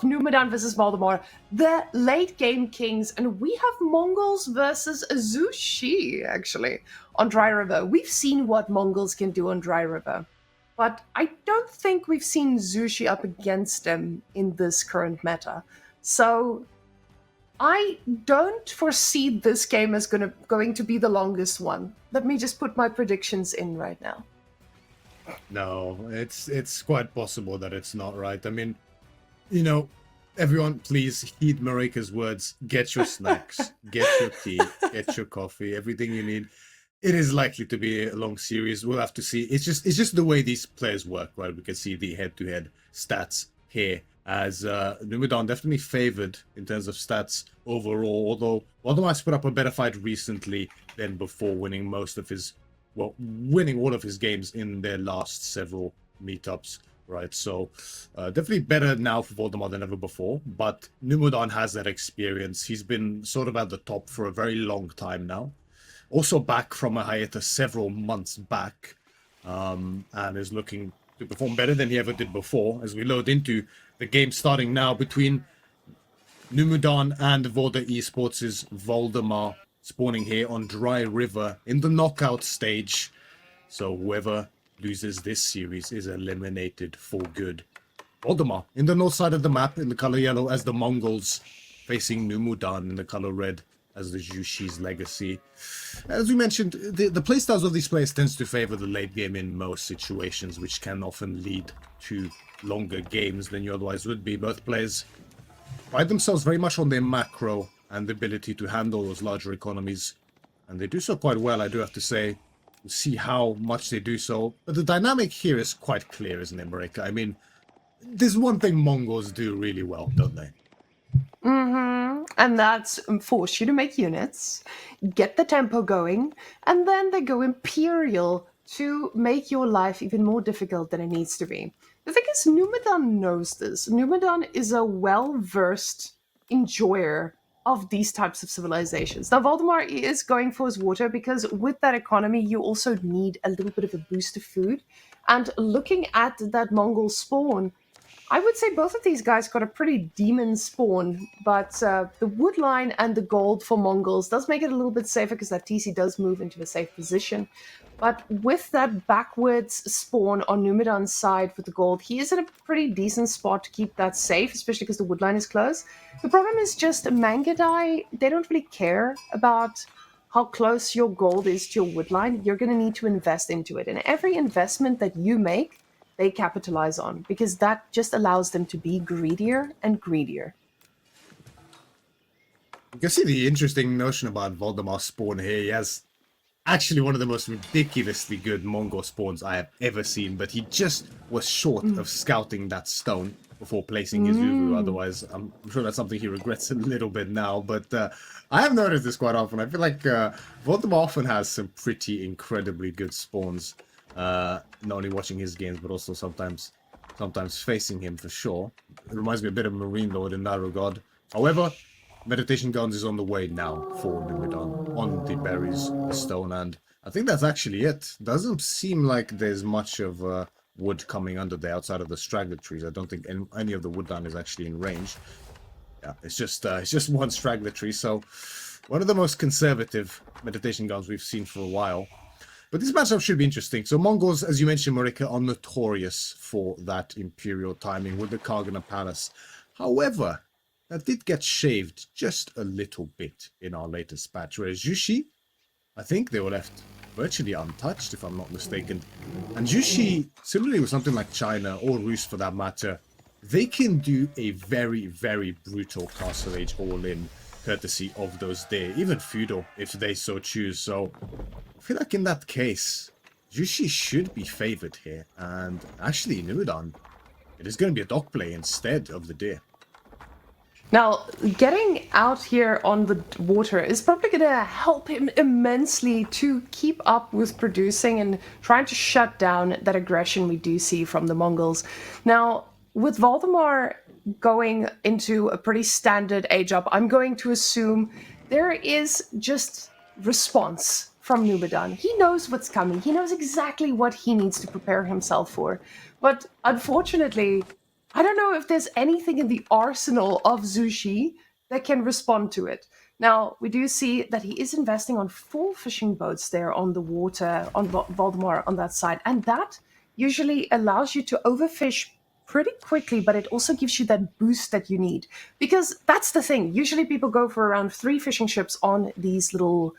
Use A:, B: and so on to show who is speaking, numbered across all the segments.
A: of Numudan versus Valdemar, the late game kings, and we have Mongols versus Zushi, actually, on Dry River. We've seen what Mongols can do on Dry River, but I don't think we've seen Zushi up against them in this current meta. So I don't foresee this game as going to be the longest one. Let me just put my predictions in right now.
B: No, it's quite possible that it's not, right? I mean, everyone, please heed Marika's words. Get your snacks, get your tea, get your coffee, everything you need. It is likely to be a long series. We'll have to see. It's just the way these players work, right? We can see the head-to-head stats here, as Numudan definitely favored in terms of stats overall, although Valdemar put up a better fight recently than before, winning all of his games in their last several meetups, right? So definitely better now for Valdemar than ever before, but Numudan has that experience. He's been sort of at the top for a very long time now. Also back from a hiatus several months back, and is looking to perform better than he ever did before, as we load into the game starting now between Numudan and Volda Esports' Valdemar, spawning here on Dry River in the knockout stage. So whoever loses this series is eliminated for good. Valdemar in the north side of the map in the color yellow as the Mongols, facing Numudan in the color red as the Jushi's legacy. As we mentioned, the playstyles of these players tends to favor the late game in most situations, which can often lead to longer games than you otherwise would be. Both players pride themselves very much on their macro and the ability to handle those larger economies, and they do so quite well, I do have to say. We'll see how much they do so, but the dynamic here is quite clear, isn't it, Marika? I mean, there's one thing Mongols do really well, don't they?
A: And that's force you to make units, get the tempo going, and then they go Imperial to make your life even more difficult than it needs to be. The thing is, Numudan knows this. Numudan is a well-versed enjoyer of these types of civilizations. Now, Valdemar is going for his water because with that economy, you also need a little bit of a boost of food. And looking at that Mongol spawn, I would say both of these guys got a pretty demon spawn, but the wood line and the gold for Mongols does make it a little bit safer because that TC does move into a safe position. But with that backwards spawn on Numudan's side with the gold, he is in a pretty decent spot to keep that safe, especially because the wood line is close. The problem is just Mangadai, they don't really care about how close your gold is to your wood line. You're going to need to invest into it. And every investment that you make, they capitalize on, because that just allows them to be greedier and greedier.
B: You can see the interesting notion about Valdemar's spawn here. He has actually one of the most ridiculously good Mongol spawns I have ever seen, but he just was short of scouting that stone before placing his Uvu. Otherwise, I'm sure that's something he regrets a little bit now, but I have noticed this quite often. I feel like Valdemar often has some pretty incredibly good spawns. Not only watching his games, but also sometimes facing him for sure. It reminds me a bit of Marine Lord in that regard. However, Meditation Guns is on the way now for Numudan on the berries, the stone, and I think that's actually it. Doesn't seem like there's much of wood coming under there outside of the straggler trees. I don't think any of the woodland is actually in range. Yeah, it's just one straggler tree, so one of the most conservative Meditation Guns we've seen for a while. But this matchup should be interesting. So Mongols, as you mentioned, Marika, are notorious for that Imperial timing with the Kargana Palace. However, that did get shaved just a little bit in our latest patch, whereas Jushi, I think they were left virtually untouched, if I'm not mistaken. And Jushi, similarly with something like China, or Rus for that matter, they can do a very, very brutal Castle Age all-in, courtesy of those there, even Feudal, if they so choose. So I feel like in that case, Jushi should be favored here, and actually Numudan, it is going to be a dog play instead of the deer.
A: Now, getting out here on the water is probably going to help him immensely to keep up with producing and trying to shut down that aggression we do see from the Mongols. Now, with Valdemar going into a pretty standard age up, I'm going to assume there is just response from Numudan. He knows what's coming. He knows exactly what he needs to prepare himself for. But unfortunately, I don't know if there's anything in the arsenal of Zushi that can respond to it. Now, we do see that he is investing on 4 fishing boats there on the water, on Valdemar on that side. And that usually allows you to overfish pretty quickly, but it also gives you that boost that you need. Because that's the thing. Usually people go for around 3 fishing ships on these little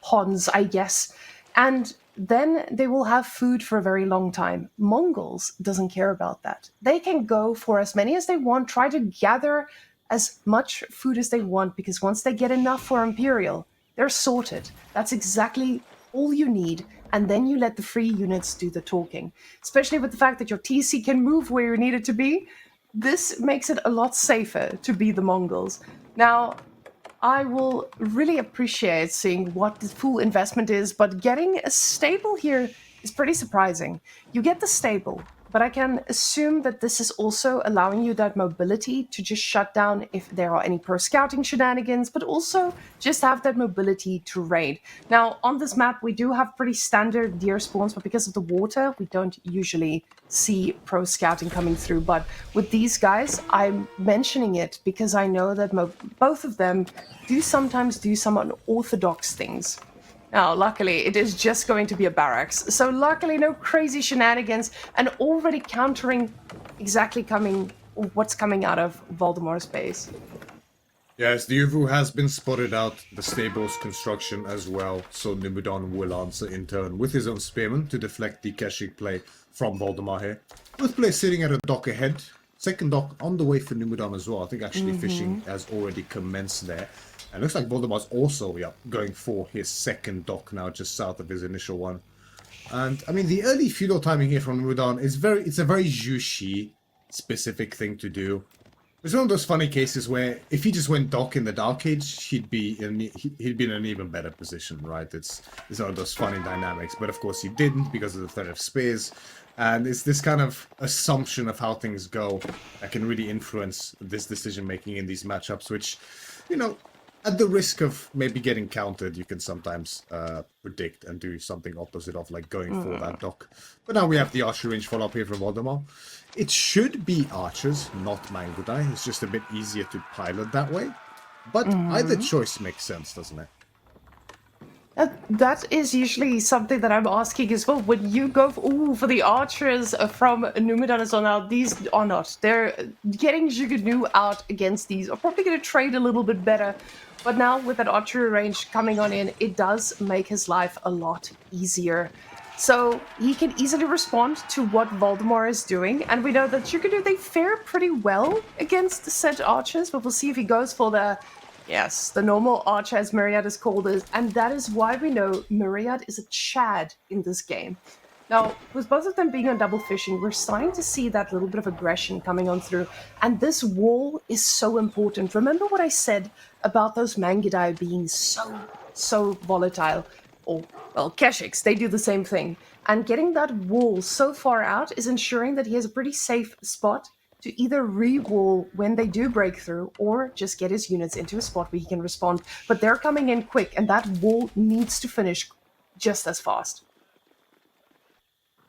A: ponds, I guess. And then they will have food for a very long time. Mongols doesn't care about that. They can go for as many as they want, try to gather as much food as they want, because once they get enough for Imperial, they're sorted. That's exactly all you need, and then you let the free units do the talking. Especially with the fact that your TC can move where you need it to be, this makes it a lot safer to be the Mongols. Now, I will really appreciate seeing what the full investment is, but getting a stable here is pretty surprising. You get the stable, but I can assume that this is also allowing you that mobility to just shut down if there are any pro scouting shenanigans, but also just have that mobility to raid. Now, on this map, we do have pretty standard deer spawns, but because of the water, we don't usually see pro scouting coming through. But with these guys, I'm mentioning it because I know that both of them do sometimes do some unorthodox things. Now, luckily, it is just going to be a barracks. So luckily, no crazy shenanigans, and already countering exactly what's coming out of Valdemar's base.
B: Yes, the UVU has been spotted out, the stable's construction as well, so Numudan will answer in turn with his own spearman to deflect the Keshik play from Valdemar here. Both players sitting at a dock ahead. Second dock on the way for Numudan as well. I think actually fishing has already commenced there. And looks like Valdemar's also going for his second dock now, just south of his initial one. And I mean, the early feudal timing here from Numudan is it's a very Jushi specific thing to do. It's one of those funny cases where if he just went dock in the Dark Age, he'd be in an even better position, right? It's one of those funny dynamics, but of course he didn't because of the threat of spears, and it's this kind of assumption of how things go that can really influence this decision making in these matchups, which, you know, at the risk of maybe getting countered, you can sometimes predict and do something opposite of like going for that dock. But now we have the archery range follow-up here from Valdemar. It should be archers, not Mangudai. It's just a bit easier to pilot that way. But either choice makes sense, doesn't it?
A: That is usually something that I'm asking as well. When you go for the archers from Numudan as well, now these are not. They're getting Jugunu out against these. Are probably going to trade a little bit better. But now with that archery range coming on in, it does make his life a lot easier. So he can easily respond to what Valdemar is doing. And we know that Jugunu, they fare pretty well against the said archers. But we'll see if he goes for the normal archer, as Myriad is called, and that is why we know Myriad is a Chad in this game. Now, with both of them being on double fishing, we're starting to see that little bit of aggression coming on through, and this wall is so important. Remember what I said about those Mangudai being so volatile? Or, well, Keshiks, they do the same thing. And getting that wall so far out is ensuring that he has a pretty safe spot to either re-wall when they do break through, or just get his units into a spot where he can respond. But they're coming in quick, and that wall needs to finish just as fast.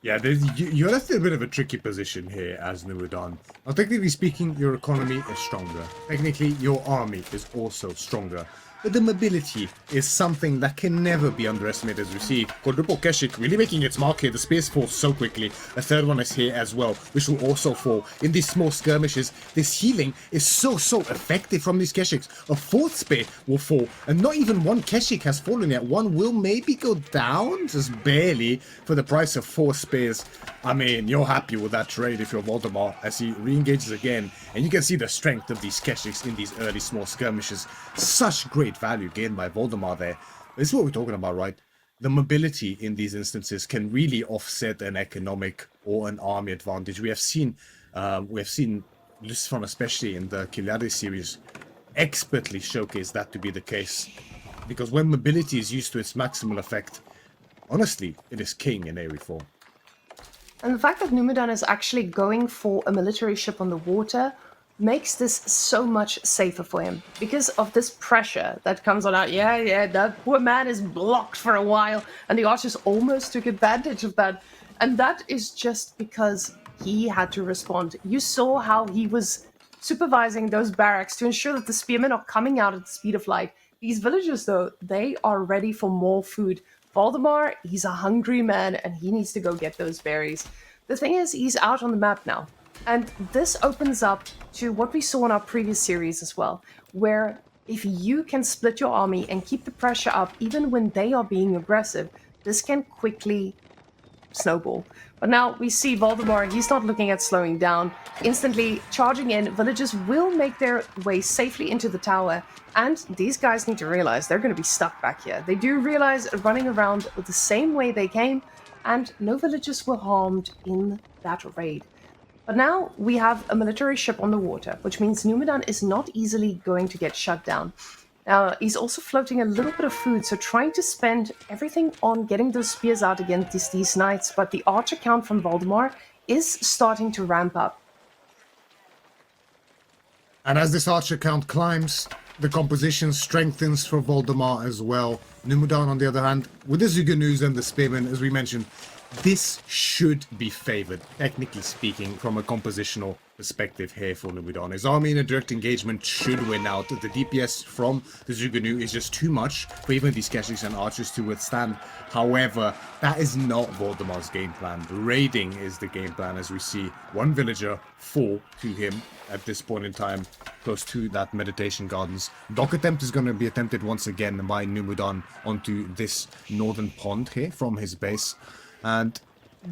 B: Yeah, you're left in a bit of a tricky position here as Numudan. Now, technically speaking, your economy is stronger. Technically, your army is also stronger. But the mobility is something that can never be underestimated, as we see. Quadruple Keshik really making its mark here. The spears fall so quickly. A third one is here as well, which will also fall. In these small skirmishes, this healing is so effective from these Keshiks. A fourth spear will fall, and not even one Keshik has fallen yet. One will maybe go down, just barely, for the price of 4 spears. I mean, you're happy with that trade if you're Valdemar, as he re-engages again. And you can see the strength of these Keshiks in these early small skirmishes. Such great value gained by Valdemar there. This is what we're talking about, right? The mobility in these instances can really offset an economic or an army advantage. We have seen Lucifron, especially in the Kiliade series, expertly showcase that to be the case. Because when mobility is used to its maximal effect, honestly, it is king in AoE4.
A: And the fact that Numudan is actually going for a military ship on the water makes this so much safer for him because of this pressure that comes on out. Yeah, that poor man is blocked for a while, and the archers almost took advantage of that. And that is just because he had to respond. You saw how he was supervising those barracks to ensure that the spearmen are coming out at the speed of light. These villagers, though, they are ready for more food. Valdemar, he's a hungry man and he needs to go get those berries. The thing is, he's out on the map now. And this opens up to what we saw in our previous series as well, where if you can split your army and keep the pressure up even when they are being aggressive, this can quickly snowball. But now we see Valdemar, he's not looking at slowing down. Instantly charging in, villagers will make their way safely into the tower, and these guys need to realize they're going to be stuck back here. They do realize running around the same way they came, and no villagers were harmed in that raid. But now we have a military ship on the water, which means Numudan is not easily going to get shut down. Now, he's also floating a little bit of food, so trying to spend everything on getting those spears out against these knights, but the archer count from Valdemar is starting to ramp up.
B: And as this archer count climbs, the composition strengthens for Valdemar as well. Numudan, on the other hand, with the Zuganus and the spearmen, as we mentioned, this should be favored, technically speaking, from a compositional perspective here for Numudan. His army in a direct engagement should win out. The DPS from the Zuganu is just too much for even these Keshiks and archers to withstand. However, that is not Valdemar's game plan. Raiding is the game plan, as we see one villager fall to him at this point in time, close to that meditation gardens. Dock attempt is going to be attempted once again by Numudan onto this northern pond here from his base. And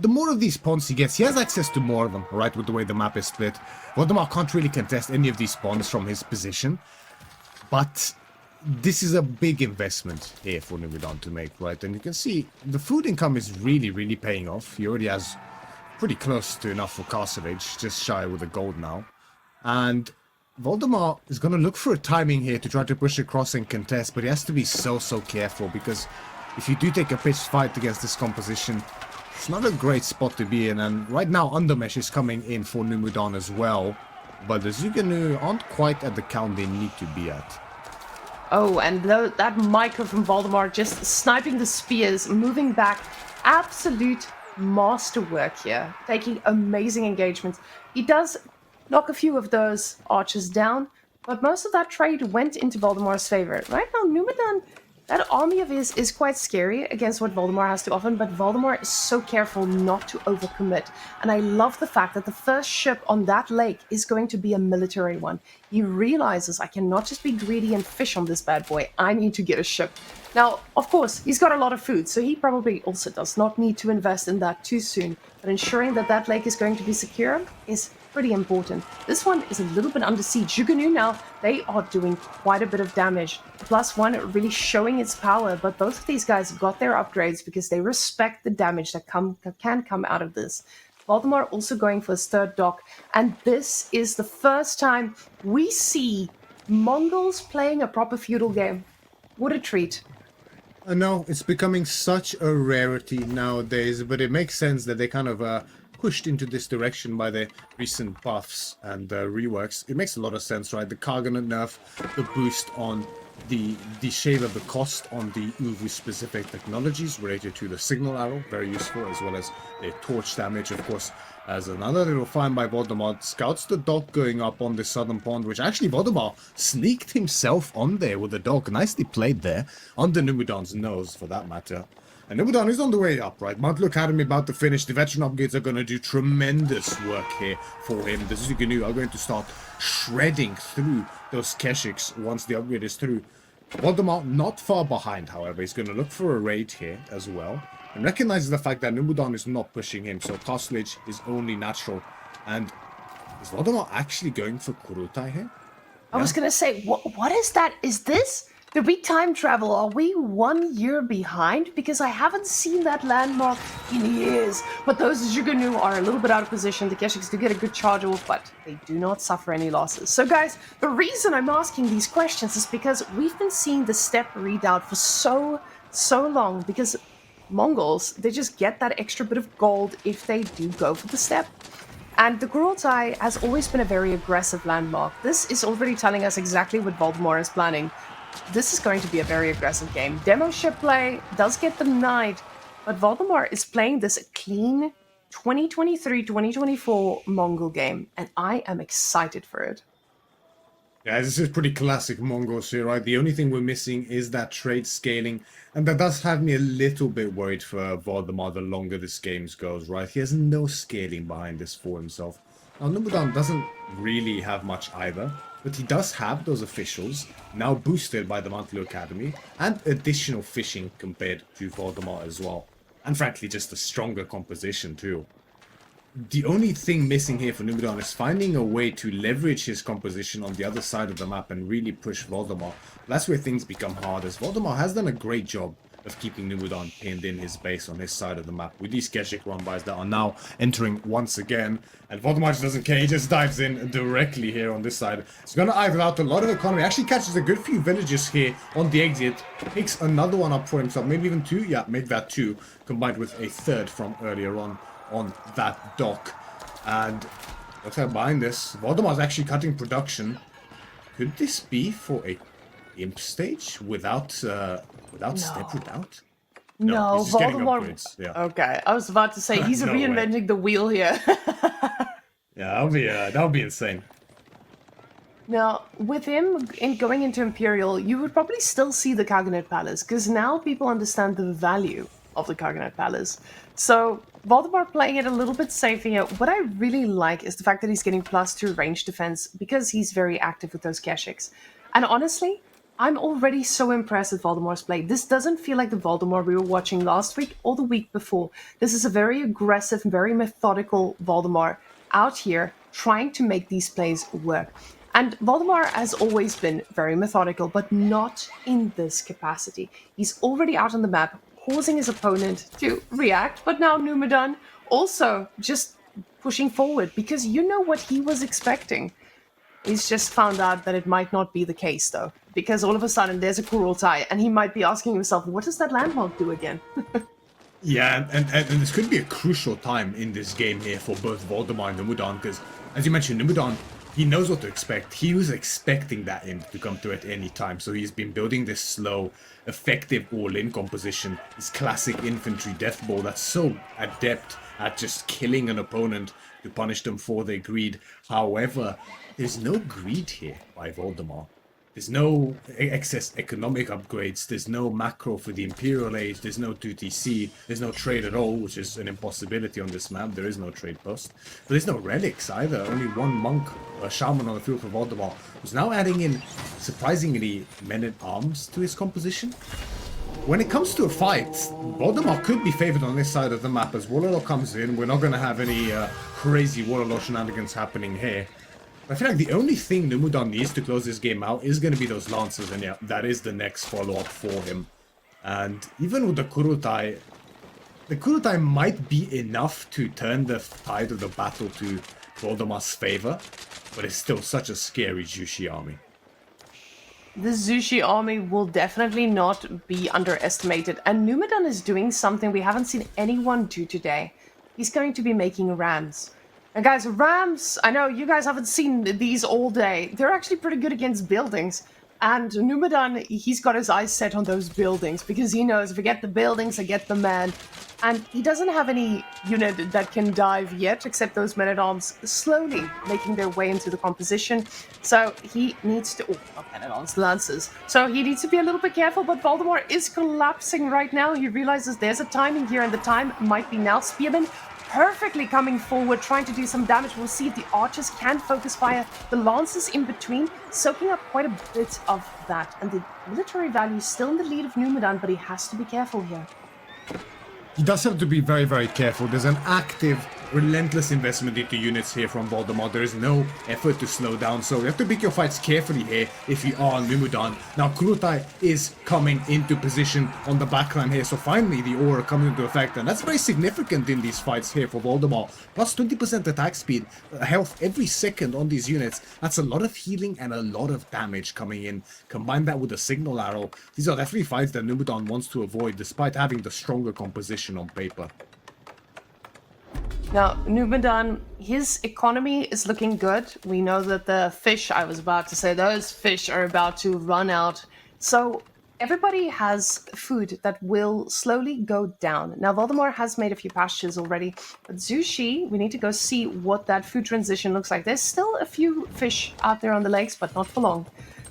B: the more of these ponds he gets, he has access to more of them, right, with the way the map is split. Valdemar can't really contest any of these ponds from his position, but this is a big investment here for Numudan to make, right? And you can see the food income is really, really paying off. He already has pretty close to enough for Castle Age, just shy with the gold now. And Valdemar is going to look for a timing here to try to push across and contest, but he has to be so careful, because if you do take a pitched fight against this composition, it's not a great spot to be in. And right now, Undermesh is coming in for Numudan as well, but the Zuganu aren't quite at the count they need to be at.
A: Oh, and that micro from Valdemar just sniping the spears, moving back. Absolute masterwork here, taking amazing engagements. He does knock a few of those archers down, but most of that trade went into Valdemar's favor. Right now, Numudan, that army of his is quite scary against what Valdemar has to offer, but Valdemar is so careful not to overcommit. And I love the fact that the first ship on that lake is going to be a military one. He realizes, I cannot just be greedy and fish on this bad boy. I need to get a ship. Now, of course, he's got a lot of food, so he probably also does not need to invest in that too soon. But ensuring that that lake is going to be secure is pretty important. This one is a little bit under siege. Zuganu now, they are doing quite a bit of damage. +1 really showing its power, but both of these guys got their upgrades because they respect the damage that can come out of this. Valdemar also going for his third dock, and this is the first time we see Mongols playing a proper feudal game. What a treat.
B: I know, it's becoming such a rarity nowadays, but it makes sense that they kind of pushed into this direction by the recent buffs and reworks. It makes a lot of sense, right? The Karganet nerf, the boost on the shave of the cost on the Uvu specific technologies related to the signal arrow, very useful, as well as the torch damage, of course. As another little find by Valdemar, scouts the dock going up on the southern pond, which actually Valdemar sneaked himself on there with the dock. Nicely played there, under Numudan's nose for that matter. And Numudan is on the way up, right? Mantle Academy about to finish. The veteran upgrades are going to do tremendous work here for him. The Zuganu are going to start shredding through those Keshiks once the upgrade is through. Valdemar not far behind, however. He's going to look for a raid here as well, and recognizes the fact that Numudan is not pushing him, so Castle Age is only natural. And is Valdemar actually going for Kurutai here?
A: I was going to say, what is that? Is this? Did we time travel? Are we 1 year behind? Because I haven't seen that landmark in years. But those Zuganu are a little bit out of position. The Keshiks do get a good charge off, but they do not suffer any losses. So guys, the reason I'm asking these questions is because we've been seeing the step readout for so long, because Mongols, they just get that extra bit of gold if they do go for the step. And the Kurutai has always been a very aggressive landmark. This is already telling us exactly what Valdemar is planning. This is going to be a very aggressive game. Demo ship play does get denied, but Valdemar is playing this clean 2023-2024 Mongol game, and I am excited for it.
B: Yeah, this is pretty classic Mongols here, right? The only thing we're missing is that trade scaling, and that does have me a little bit worried for Valdemar the longer this game goes, right? He has no scaling behind this for himself. Now, Numudan doesn't really have much either, but he does have those officials, now boosted by the Mantle Academy, and additional fishing compared to Valdemar as well. And frankly, just a stronger composition too. The only thing missing here for Numudan is finding a way to leverage his composition on the other side of the map and really push Valdemar. That's where things become hard, as Valdemar has done a great job of keeping Numudan pinned in his base on his side of the map, with these Keshik run-bys that are now entering once again. And Valdemar just doesn't care, he just dives in directly here on this side. It's going to idle out a lot of economy, actually catches a good few villages here on the exit, picks another one up for himself, maybe even two, yeah, make that two, combined with a third from earlier on that dock. And looks like behind this, Valdemar's actually cutting production. Could this be for a imp stage without step without?
A: No,
B: he's just getting
A: Valdemar.
B: upgrades, yeah.
A: Okay, I was about to say he's
B: No way.
A: reinventing the wheel here.
B: Yeah, that would be insane.
A: Now, with him going into Imperial, you would probably still see the Khaganate Palace, because now people understand the value of the Khaganate Palace. So, Valdemar playing it a little bit safer here. What I really like is the fact that he's getting +2 range defense, because he's very active with those Keshiks. And honestly, I'm already so impressed with Valdemar's play. This doesn't feel like the Valdemar we were watching last week or the week before. This is a very aggressive, very methodical Valdemar out here trying to make these plays work. And Valdemar has always been very methodical, but not in this capacity. He's already out on the map, causing his opponent to react, but now Numudan also just pushing forward, because you know what he was expecting. He's just found out that it might not be the case, though, because all of a sudden there's a Kurultai, and he might be asking himself, what does that landmark do again?
B: Yeah, and this could be a crucial time in this game here for both Valdemar and Numudan, because, as you mentioned, Numudan, he knows what to expect. He was expecting that imp to come through at any time, so he's been building this slow, effective all-in composition, this classic infantry death ball that's so adept at just killing an opponent to punish them for their greed. However, there's no greed here by Valdemar. There's no excess economic upgrades, there's no macro for the Imperial Age, there's no 2TC, there's no trade at all, which is an impossibility on this map. There is no trade post. But there's no relics either, only one monk, a shaman on the field for Valdemar, who's now adding in, surprisingly, men-at-arms to his composition. When it comes to a fight, Valdemar could be favored on this side of the map as Warlord comes in. We're not going to have any crazy Warlord shenanigans happening here. I feel like the only thing Numudan needs to close this game out is going to be those Lancers, and yeah, that is the next follow-up for him. And even with the Kurultai might be enough to turn the tide of the battle to Valdemar's favor, but it's still such a scary Jushi army.
A: The Zushi army will definitely not be underestimated, and Numudan is doing something we haven't seen anyone do today. He's going to be making rams. And guys, rams, I know you guys haven't seen these all day. They're actually pretty good against buildings. And Numudan, he's got his eyes set on those buildings, because he knows if I get the buildings, I get the man. And he doesn't have any unit that can dive yet, except those men-at-arms slowly making their way into the composition. So he needs to... Oh, not men-at-arms, lancers. So he needs to be a little bit careful, but Valdemar is collapsing right now. He realizes there's a timing here, and the time might be now. Spearman perfectly coming forward, trying to do some damage. We'll see if the archers can focus fire. The lancers in between, soaking up quite a bit of that. And the military value is still in the lead of Numudan, but he has to be careful here.
B: He does have to be very, very careful. There's an active, relentless investment into units here from Valdemar. There is no effort to slow down, so you have to pick your fights carefully here if you are Numudan. Now, Kurultai is coming into position on the backline here, so finally the aura comes into effect, and that's very significant in these fights here for Valdemar. Plus 20% attack speed, health every second on these units. That's a lot of healing and a lot of damage coming in. Combine that with a signal arrow. These are definitely fights that Numudan wants to avoid, despite having the stronger composition on paper.
A: Now, Numudan, his economy is looking good. We know that the fish, I was about to say, those fish are about to run out. So everybody has food that will slowly go down. Now, Valdemar has made a few pastures already, but Zushi, we need to go see what that food transition looks like. There's still a few fish out there on the lakes, but not for long.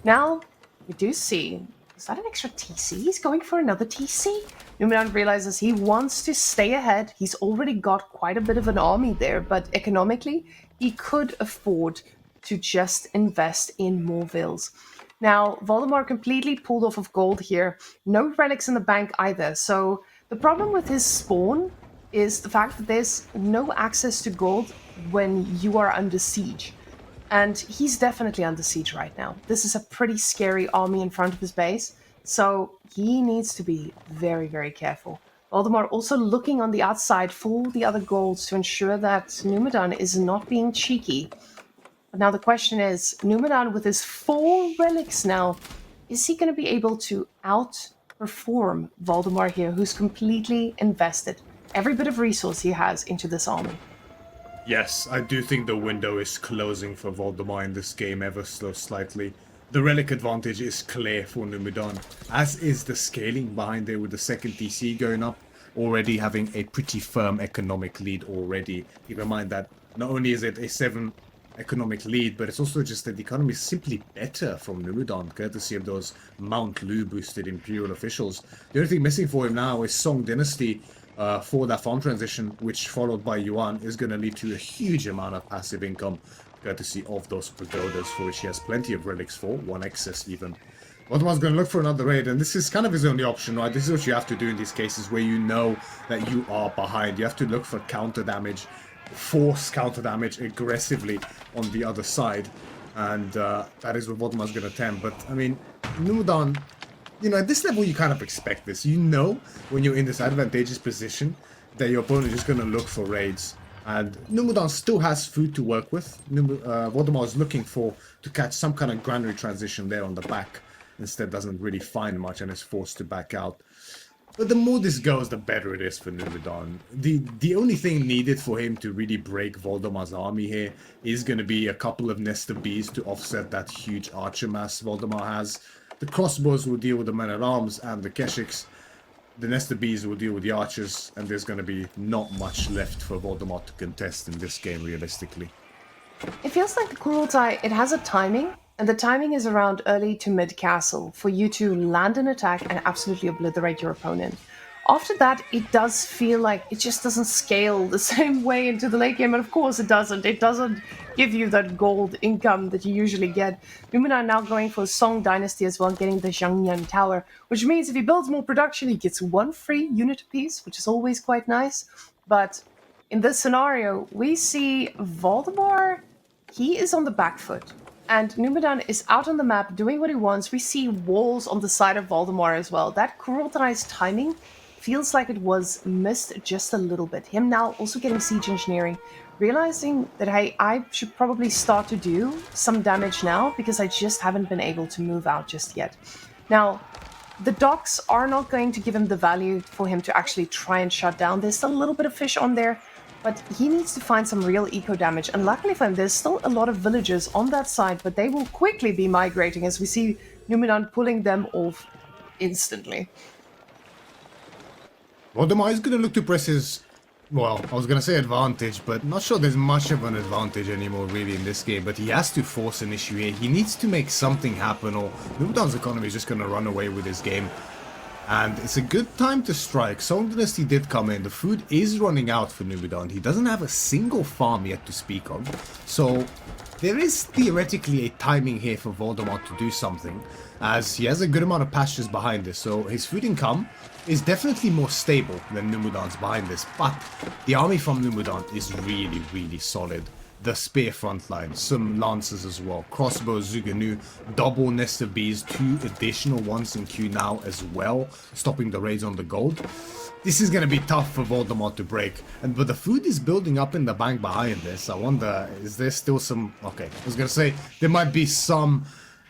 A: Now, we do see, is that an extra TC? He's going for another TC? Numudan realizes he wants to stay ahead. He's already got quite a bit of an army there, but economically, he could afford to just invest in more vills. Now, Voldemar completely pulled off of gold here. No relics in the bank either. So the problem with his spawn is the fact that there's no access to gold when you are under siege. And he's definitely under siege right now. This is a pretty scary army in front of his base. So he needs to be very, very careful. Voldemar also looking on the outside for the other golds to ensure that Numudan is not being cheeky. But now the question is, Numudan with his 4 relics now, is he going to be able to outperform Valdemar here, who's completely invested every bit of resource he has into this army?
B: Yes, I do think the window is closing for Valdemar in this game ever so slightly. The relic advantage is clear for Numudan, as is the scaling behind there with the second DC going up, already having a pretty firm economic lead already. Keep in mind that not only is it a 7 economic lead, but it's also just that the economy is simply better from Numudan, courtesy of those Mount Lu boosted Imperial officials. The only thing missing for him now is Song Dynasty for that farm transition, which followed by Yuan is going to lead to a huge amount of passive income, courtesy of those pagodas, for which he has plenty of relics for, 1 excess even. Valdemar's going to look for another raid, and this is kind of his only option, right? This is what you have to do in these cases where you know that you are behind. You have to look for counter damage, force counter damage aggressively on the other side, and that is what Valdemar's going to attempt. But I mean, Numudan, you know, at this level you kind of expect this. You know when you're in this advantageous position that your opponent is just going to look for raids, and Numudan still has food to work with. Valdemar is looking to catch some kind of granary transition there on the back. Instead doesn't really find much and is forced to back out. But the more this goes, the better it is for Numudan. The only thing needed for him to really break Valdemar's army here is going to be a couple of Nest of Bees to offset that huge archer mass Valdemar has. The crossbows will deal with the men-at-arms and the Keshiks. The Nest of Bees will deal with the archers, and there's going to be not much left for Valdemar to contest in this game, realistically.
A: It feels like the Kurultai, it has a timing, and the timing is around early to mid-castle for you to land an attack and absolutely obliterate your opponent. After that, it does feel like it just doesn't scale the same way into the late game, and of course it doesn't. It doesn't give you that gold income that you usually get. Numudan now going for Song Dynasty as well, getting the Zhangyan Tower, which means if he builds more production, he gets 1 free unit apiece, which is always quite nice. But in this scenario, we see Valdemar, he is on the back foot. And Numudan is out on the map doing what he wants. We see walls on the side of Valdemar as well. That Kurultai's timing feels like it was missed just a little bit. Him now also getting siege engineering, realizing that, hey, I should probably start to do some damage now because I just haven't been able to move out just yet. Now, the docks are not going to give him the value for him to actually try and shut down. There's still a little bit of fish on there, but he needs to find some real eco damage. And luckily for him, there's still a lot of villagers on that side, but they will quickly be migrating as we see Numudan pulling them off instantly.
B: Valdemar is going to look to press his, well, I was going to say advantage, but not sure there's much of an advantage anymore really in this game, but he has to force an issue here. He needs to make something happen, or Numudan's economy is just going to run away with his game. And it's a good time to strike. Song Dynasty did come in. The food is running out for Numudan. He doesn't have a single farm yet to speak of. So there is theoretically a timing here for Valdemar to do something, as he has a good amount of pastures behind this. So his food income is definitely more stable than Numudan's behind this. But the army from Numudan is really, really solid. The spear frontline, some lancers as well, crossbows, Zuganu, double Nest of Bees, 2 additional ones in queue now as well, stopping the raids on the gold. This is going to be tough for Valdemar to break, but the food is building up in the bank behind this. I wonder, is there still some, okay, I was going to say, there might be some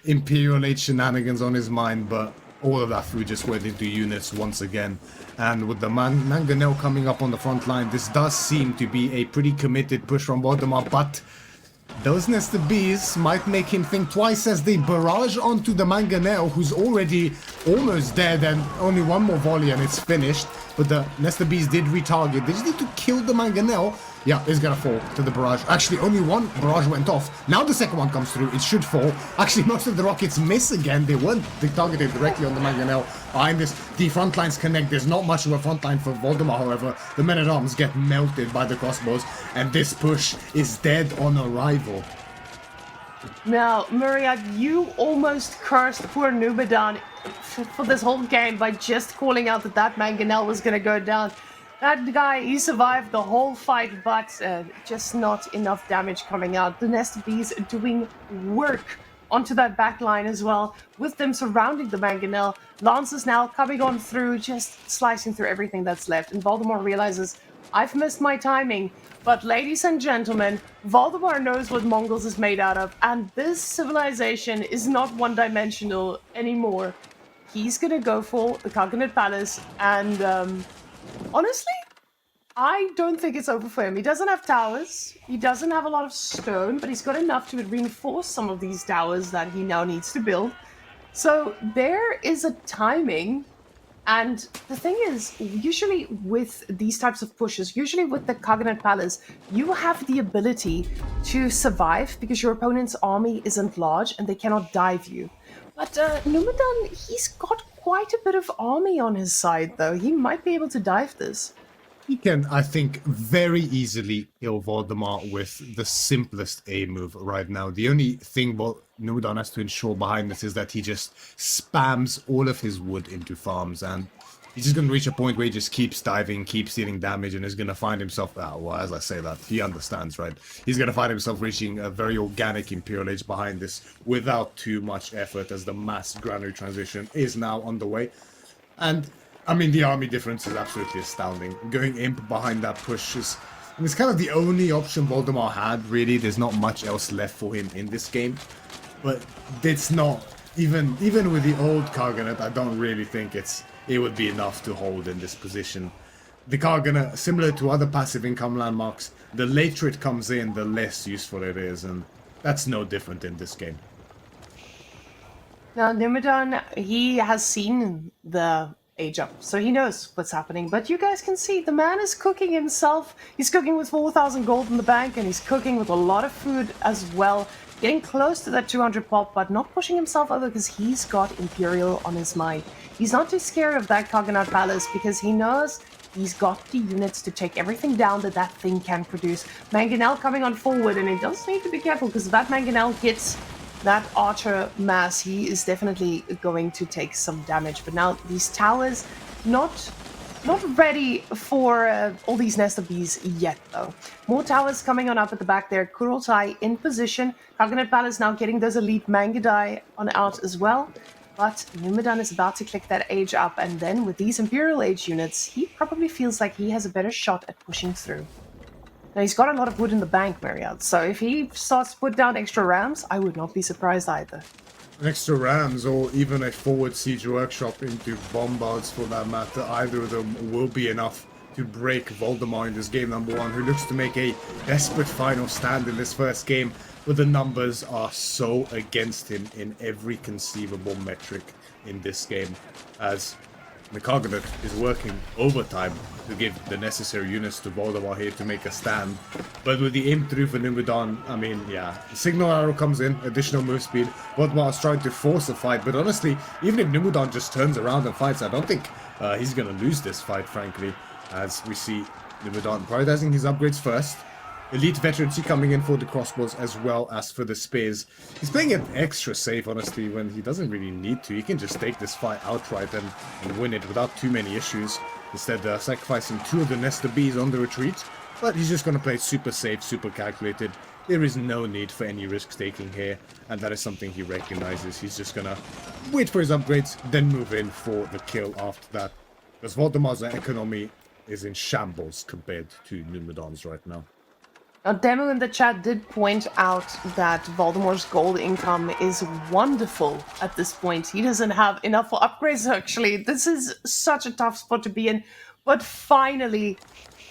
B: Imperial Age shenanigans on his mind, but all of that food just went into units once again. And with the Mangonel coming up on the front line, this does seem to be a pretty committed push from Valdemar, but Those Nest of Bees might make him think twice as they barrage onto the Mangonel, who's already almost dead, and only one more volley and it's finished. But the Nest of Bees did retarget. They just need to kill the Mangonel. Yeah, it's gonna fall to the barrage. Actually, only one barrage went off. Now the second one comes through. It should fall. Actually, most of the rockets miss again. They weren't targeted directly on the Mangonel. Behind this, the front lines connect. There's not much of a front line for Valdemar, however. The men-at-arms get melted by the crossbows, and this push is dead on arrival.
A: Now, Myriad, you almost cursed poor Numudan for this whole game by just calling out that Mangonel was gonna go down. That guy, he survived the whole fight, but just not enough damage coming out. The Nest of Bees doing work onto that back line as well, with them surrounding the Mangonel. Lances now coming on through, just slicing through everything that's left. And Valdemar realizes, I've missed my timing. But ladies and gentlemen, Valdemar knows what Mongols is made out of, and this civilization is not one-dimensional anymore. He's gonna go for the Coconut Palace, and honestly, I don't think it's over for him. He doesn't have towers, he doesn't have a lot of stone, but he's got enough to reinforce some of these towers that he now needs to build. So there is a timing, and the thing is, usually with these types of pushes, usually with the Coconut Palace, you have the ability to survive because your opponent's army isn't large and they cannot dive you. But Numudan, he's got quite a bit of army on his side, though. He might be able to dive this.
B: He can, I think, very easily kill Valdemar with the simplest A move right now. The only thing Numudan has to ensure behind this is that he just spams all of his wood into farms, and he's just going to reach a point where he just keeps diving, keeps dealing damage, and is going to find himself, well, as I say that, he understands, right? He's going to find himself reaching a very organic Imperial Age behind this without too much effort, as the mass granary transition is now underway. And I mean, the army difference is absolutely astounding. Going Imp behind that push is... it's kind of the only option Valdemar had, really. There's not much else left for him in this game. But it's not... Even with the old Karganet, I don't really think it would be enough to hold in this position. The Karganet, similar to other passive income landmarks, the later it comes in, the less useful it is. And that's no different in this game.
A: Now, Numudan, he has seen the age up, so he knows what's happening. But you guys can see the man is cooking himself. He's cooking with 4,000 gold in the bank, and he's cooking with a lot of food as well. Getting close to that 200 pop, but not pushing himself over because he's got Imperial on his mind. He's not too scared of that Coconut Palace because he knows he's got the units to take everything down that thing can produce. Mangonel coming on forward, and he does need to be careful because if that Mangonel hits that archer mass, he is definitely going to take some damage. But now these towers, not ready for all these Nest of Bees yet, though. More towers coming on up at the back there. Kurultai in position. Coconut Palace now getting those elite Mangudai on out as well. But Numudan is about to click that age up, and then with these Imperial Age units, he probably feels like he has a better shot at pushing through. Now, he's got a lot of wood in the bank, Myriad, so if he starts to put down extra rams, I would not be surprised either.
B: Extra rams, or even a forward siege workshop into bombards for that matter, either of them will be enough to break Valdemar in this game number one, who looks to make a desperate final stand in this first game, but the numbers are so against him in every conceivable metric in this game, as the Cognate is working overtime to give the necessary units to Valdemar here to make a stand. But with the aim through for Numudan, I mean, yeah, the signal arrow comes in, additional move speed. Valdemar is trying to force a fight, but honestly, even if Numudan just turns around and fights, I don't think he's going to lose this fight, frankly, as we see Numudan prioritizing his upgrades first. Elite veterancy coming in for the crossbows as well as for the spears. He's playing it extra safe, honestly, when he doesn't really need to. He can just take this fight outright and win it without too many issues. Instead, sacrificing 2 of the Nest of Bees on the retreat. But he's just going to play it super safe, super calculated. There is no need for any risk-taking here, and that is something he recognizes. He's just going to wait for his upgrades, then move in for the kill after that. Because Valdemar's economy is in shambles compared to Numudan's right now.
A: Now, Demo in the chat did point out that Valdemar's gold income is wonderful at this point. He doesn't have enough for upgrades, actually. This is such a tough spot to be in. But finally,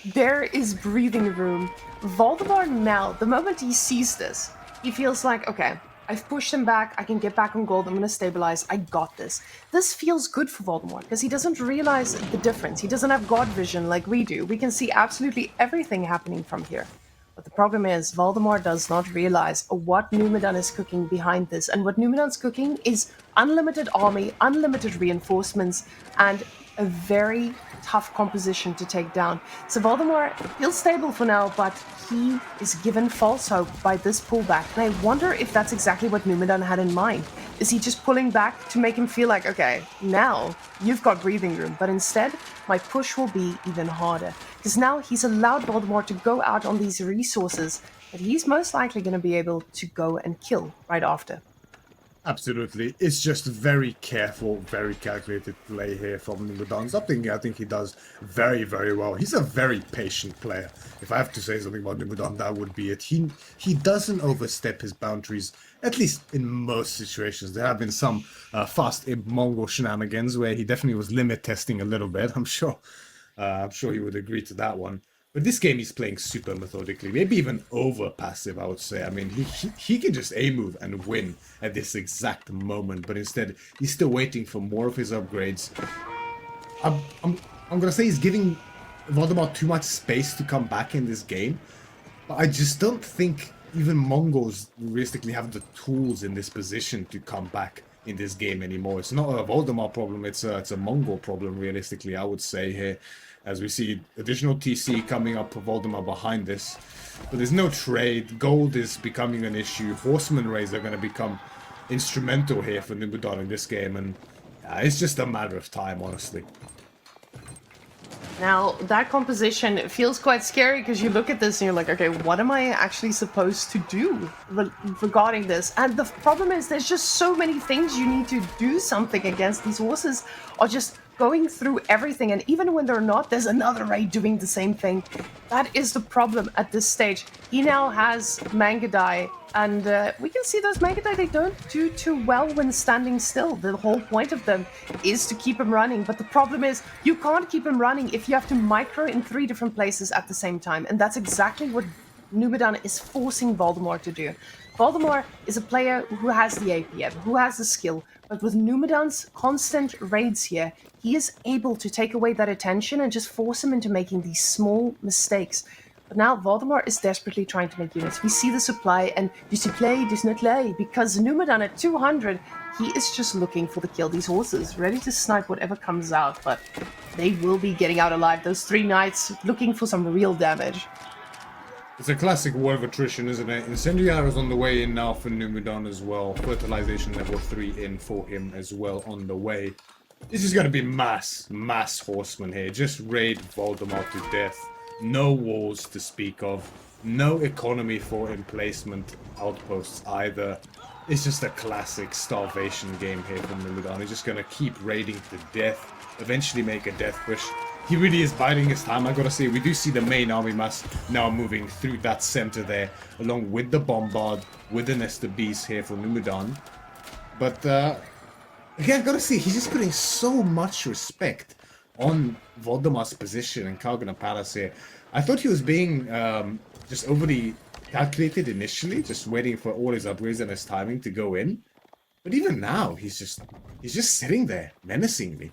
A: There is breathing room. Valdemar now, the moment he sees this, he feels like, okay, I've pushed him back, I can get back on gold, I'm gonna stabilize, I got this. This feels good for Voldemort, because he doesn't realize the difference. He doesn't have god vision like we do. We can see absolutely everything happening from here. But the problem is, Valdemar does not realize what Numudan is cooking behind this. And what Numudan's cooking is unlimited army, unlimited reinforcements, and a very tough composition to take down. So Valdemar feels stable for now, but he is given false hope by this pullback. And I wonder if that's exactly what Numudan had in mind. Is he just pulling back to make him feel like, okay, now you've got breathing room, but instead my push will be even harder. Because now he's allowed Voldemort to go out on these resources that he's most likely going to be able to go and kill right after.
B: Absolutely. It's just very careful, very calculated play here from Numudan. Something I think he does very, very well. He's a very patient player. If I have to say something about Numudan, that would be it. He doesn't overstep his boundaries, at least in most situations. There have been some fast Mongol shenanigans where he definitely was limit testing a little bit. I'm sure he would agree to that one. But this game he's playing super methodically, maybe even over passive, I would say. I mean, he can just A-move and win at this exact moment, but instead he's still waiting for more of his upgrades. I'm gonna say he's giving Valdemar too much space to come back in this game, but I just don't think even Mongols realistically have the tools in this position to come back in this game anymore. It's not a Valdemar problem, it's a Mongol problem realistically, I would say here. As we see additional TC coming up for Valdemar behind this. But there's no trade. Gold is becoming an issue. Horseman raids are going to become instrumental here for Numudan in this game. And it's just a matter of time, honestly.
A: Now, that composition feels quite scary because you look at this and you're like, okay, what am I actually supposed to do regarding this? And the problem is there's just so many things you need to do something against. These horses are just going through everything, and even when they're not, there's another raid doing the same thing. That is the problem at this stage. He now has Mangadai, and we can see those Mangadai, they don't do too well when standing still. The whole point of them is to keep him running, but the problem is you can't keep him running if you have to micro in 3 different places at the same time, and that's exactly what Numudan is forcing Valdemar to do. Valdemar is a player who has the APM, who has the skill, but with Numudan's constant raids here, he is able to take away that attention and just force him into making these small mistakes. But now Valdemar is desperately trying to make units. We see the supply and display does not lay because Numudan at 200, he is just looking for the kill. These horses ready to snipe whatever comes out, but they will be getting out alive. Those 3 knights looking for some real damage.
B: It's a classic war of attrition, isn't it? Incendiary is on the way in now for Numudan as well. Fertilization level 3 in for him as well on the way. This is going to be mass horsemen here. Just raid Valdemar to death. No walls to speak of. No economy for emplacement outposts either. It's just a classic starvation game here from Numudan. He's just going to keep raiding to death. Eventually make a death push. He really is biding his time, I gotta say. We do see the main army mass now moving through that center there, along with the Bombard, with the Nest of Bees here for Numudan. But, again, I gotta say, he's just putting so much respect on Voldemar's position in Kalgana Palace here. I thought he was being just overly calculated initially, just waiting for all his upgrades and his timing to go in. But even now, he's just sitting there, menacingly.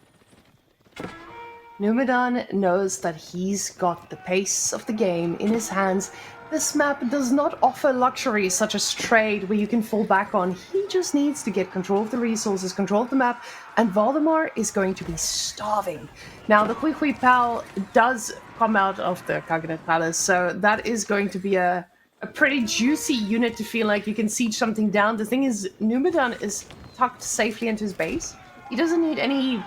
A: Numudan knows that he's got the pace of the game in his hands. This map does not offer luxuries such as trade where you can fall back on. He just needs to get control of the resources, control of the map, and Valdemar is going to be starving. Now, the Hui Hui Pal does come out of the Kaganet Palace, so that is going to be a pretty juicy unit to feel like you can siege something down. The thing is, Numudan is tucked safely into his base. He doesn't need any...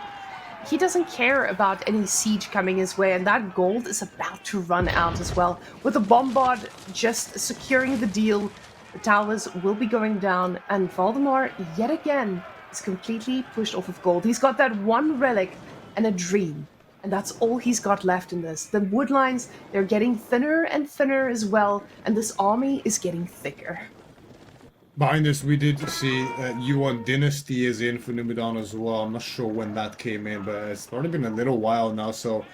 A: He doesn't care about any siege coming his way, and that gold is about to run out as well. With the Bombard just securing the deal, the towers will be going down, and Valdemar, yet again, is completely pushed off of gold. He's got that one relic and a dream, and that's all he's got left in this. The wood lines, they're getting thinner and thinner as well, and this army is getting thicker.
B: Behind us, we did see Yuan Dynasty is in for Numudan as well. I'm not sure when that came in, but it's probably been a little while now, so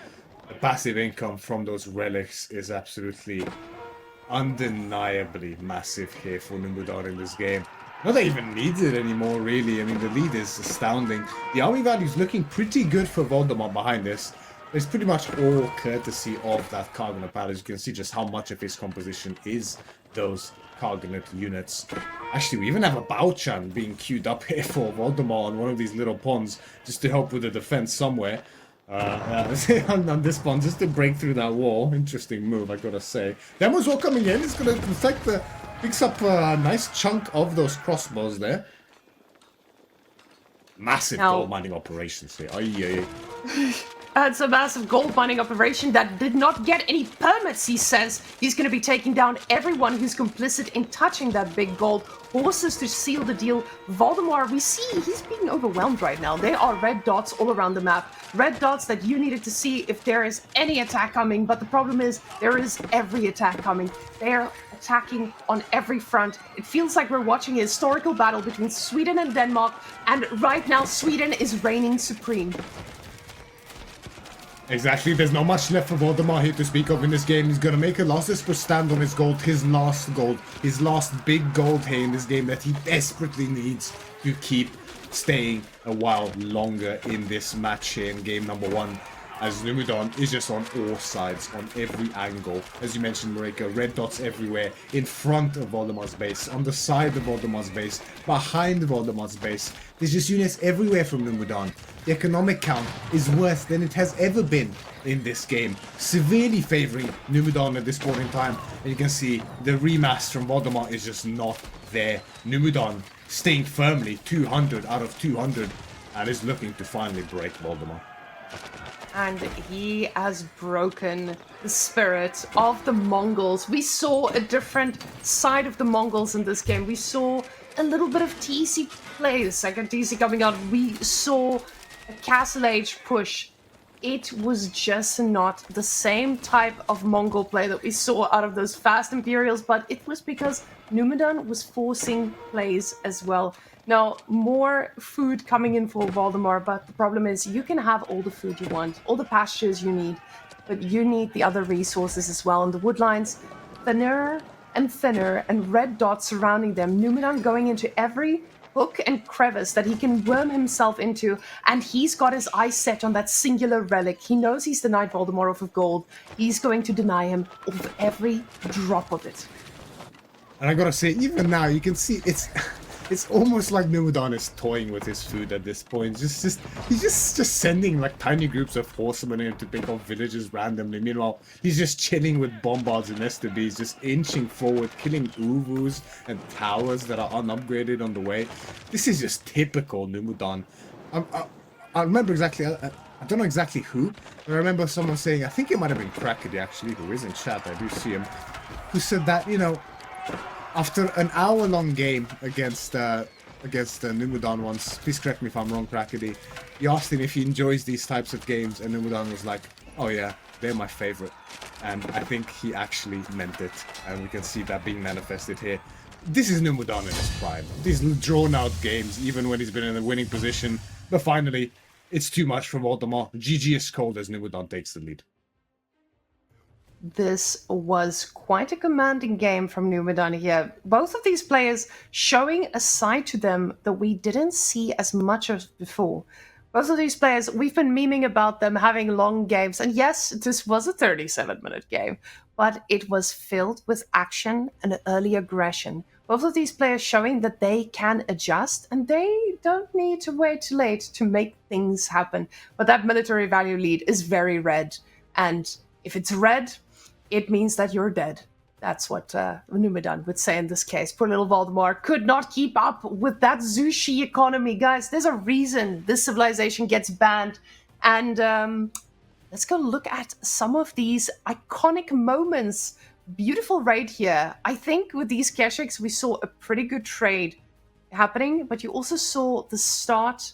B: The passive income from those relics is absolutely undeniably massive here for Numudan in this game. Not that even needs it anymore, really. I mean, the lead is astounding. The army value is looking pretty good for Valdemar behind this. It's pretty much all courtesy of that Cargonet Palace. You can see just how much of his composition is those Cargonet units. Actually, we even have a Baochan being queued up here for Valdemar on one of these little ponds, just to help with the defense somewhere. On this one, just to break through that wall. Interesting move, I gotta say. Demo's all coming in. It's gonna affect the... Picks up a nice chunk of those crossbows there. Massive gold mining operations here.
A: It's a massive gold mining operation that did not get any permits, he says. He's going to be taking down everyone who's complicit in touching that big gold. Horses to seal the deal. Valdemar, we see he's being overwhelmed right now. There are red dots all around the map. Red dots that you needed to see if there is any attack coming. But the problem is, there is every attack coming. They're attacking on every front. It feels like we're watching a historical battle between Sweden and Denmark. And right now, Sweden is reigning supreme.
B: Exactly, there's not much left for Valdemar here to speak of in this game. He's gonna make a last desperate stand on his gold, his last big gold here in this game that he desperately needs to keep staying a while longer in this match here in game number 1. As Numudan is just on all sides, on every angle. As you mentioned, Marika, red dots everywhere, in front of Valdemar's base, on the side of Valdemar's base, behind Valdemar's base. There's just units everywhere from Numudan. The economic count is worse than it has ever been in this game, severely favoring Numudan at this point in time. And you can see the remass from Valdemar is just not there. Numudan staying firmly 200 out of 200 and is looking to finally break Valdemar.
A: And he has broken the spirit of the Mongols. We saw a different side of the Mongols in this game. We saw a little bit of TC play, the second TC coming out. We saw a Castle Age push. It was just not the same type of Mongol play that we saw out of those fast Imperials, but it was because Numudan was forcing plays as well. Now, more food coming in for Valdemar, but the problem is you can have all the food you want, all the pastures you need, but you need the other resources as well. And the wood lines, thinner and red dots surrounding them. Numudan going into every hook and crevice that he can worm himself into, and he's got his eyes set on that singular relic. He knows he's denied Valdemar of gold. He's going to deny him of every drop of it.
B: And I gotta say, even now, you can see it's almost like Numudan is toying with his food at this point. He's just sending like tiny groups of horsemen in to pick off villages randomly. Meanwhile, he's just chilling with bombards and STBs, just inching forward, killing Uvus and towers that are unupgraded on the way. This is just typical Numudan. I remember exactly, I don't know exactly who, but I remember someone saying, I think it might have been Crackedy actually, who is in chat, I do see him, who said that, you know, after an hour-long game against Numudan once, please correct me if I'm wrong, Crackedy, he asked him if he enjoys these types of games, and Numudan was like, oh yeah, they're my favorite. And I think he actually meant it, and we can see that being manifested here. This is Numudan in his prime. These drawn-out games, even when he's been in a winning position, but finally, it's too much for Valdemar. GG is cold as Numudan takes the lead.
A: This was quite a commanding game from Numudan here. Both of these players showing a side to them that we didn't see as much of before. Both of these players, we've been memeing about them having long games. And yes, this was a 37-minute game, but it was filled with action and early aggression. Both of these players showing that they can adjust and they don't need to wait too late to make things happen. But that military value lead is very red. And if it's red, it means that you're dead. That's what Numudan would say in this case. Poor little Valdemar could not keep up with that Zushi economy. Guys, there's a reason this civilization gets banned. And let's go look at some of these iconic moments. Beautiful raid here. I think with these Keshiks, we saw a pretty good trade happening, but you also saw the start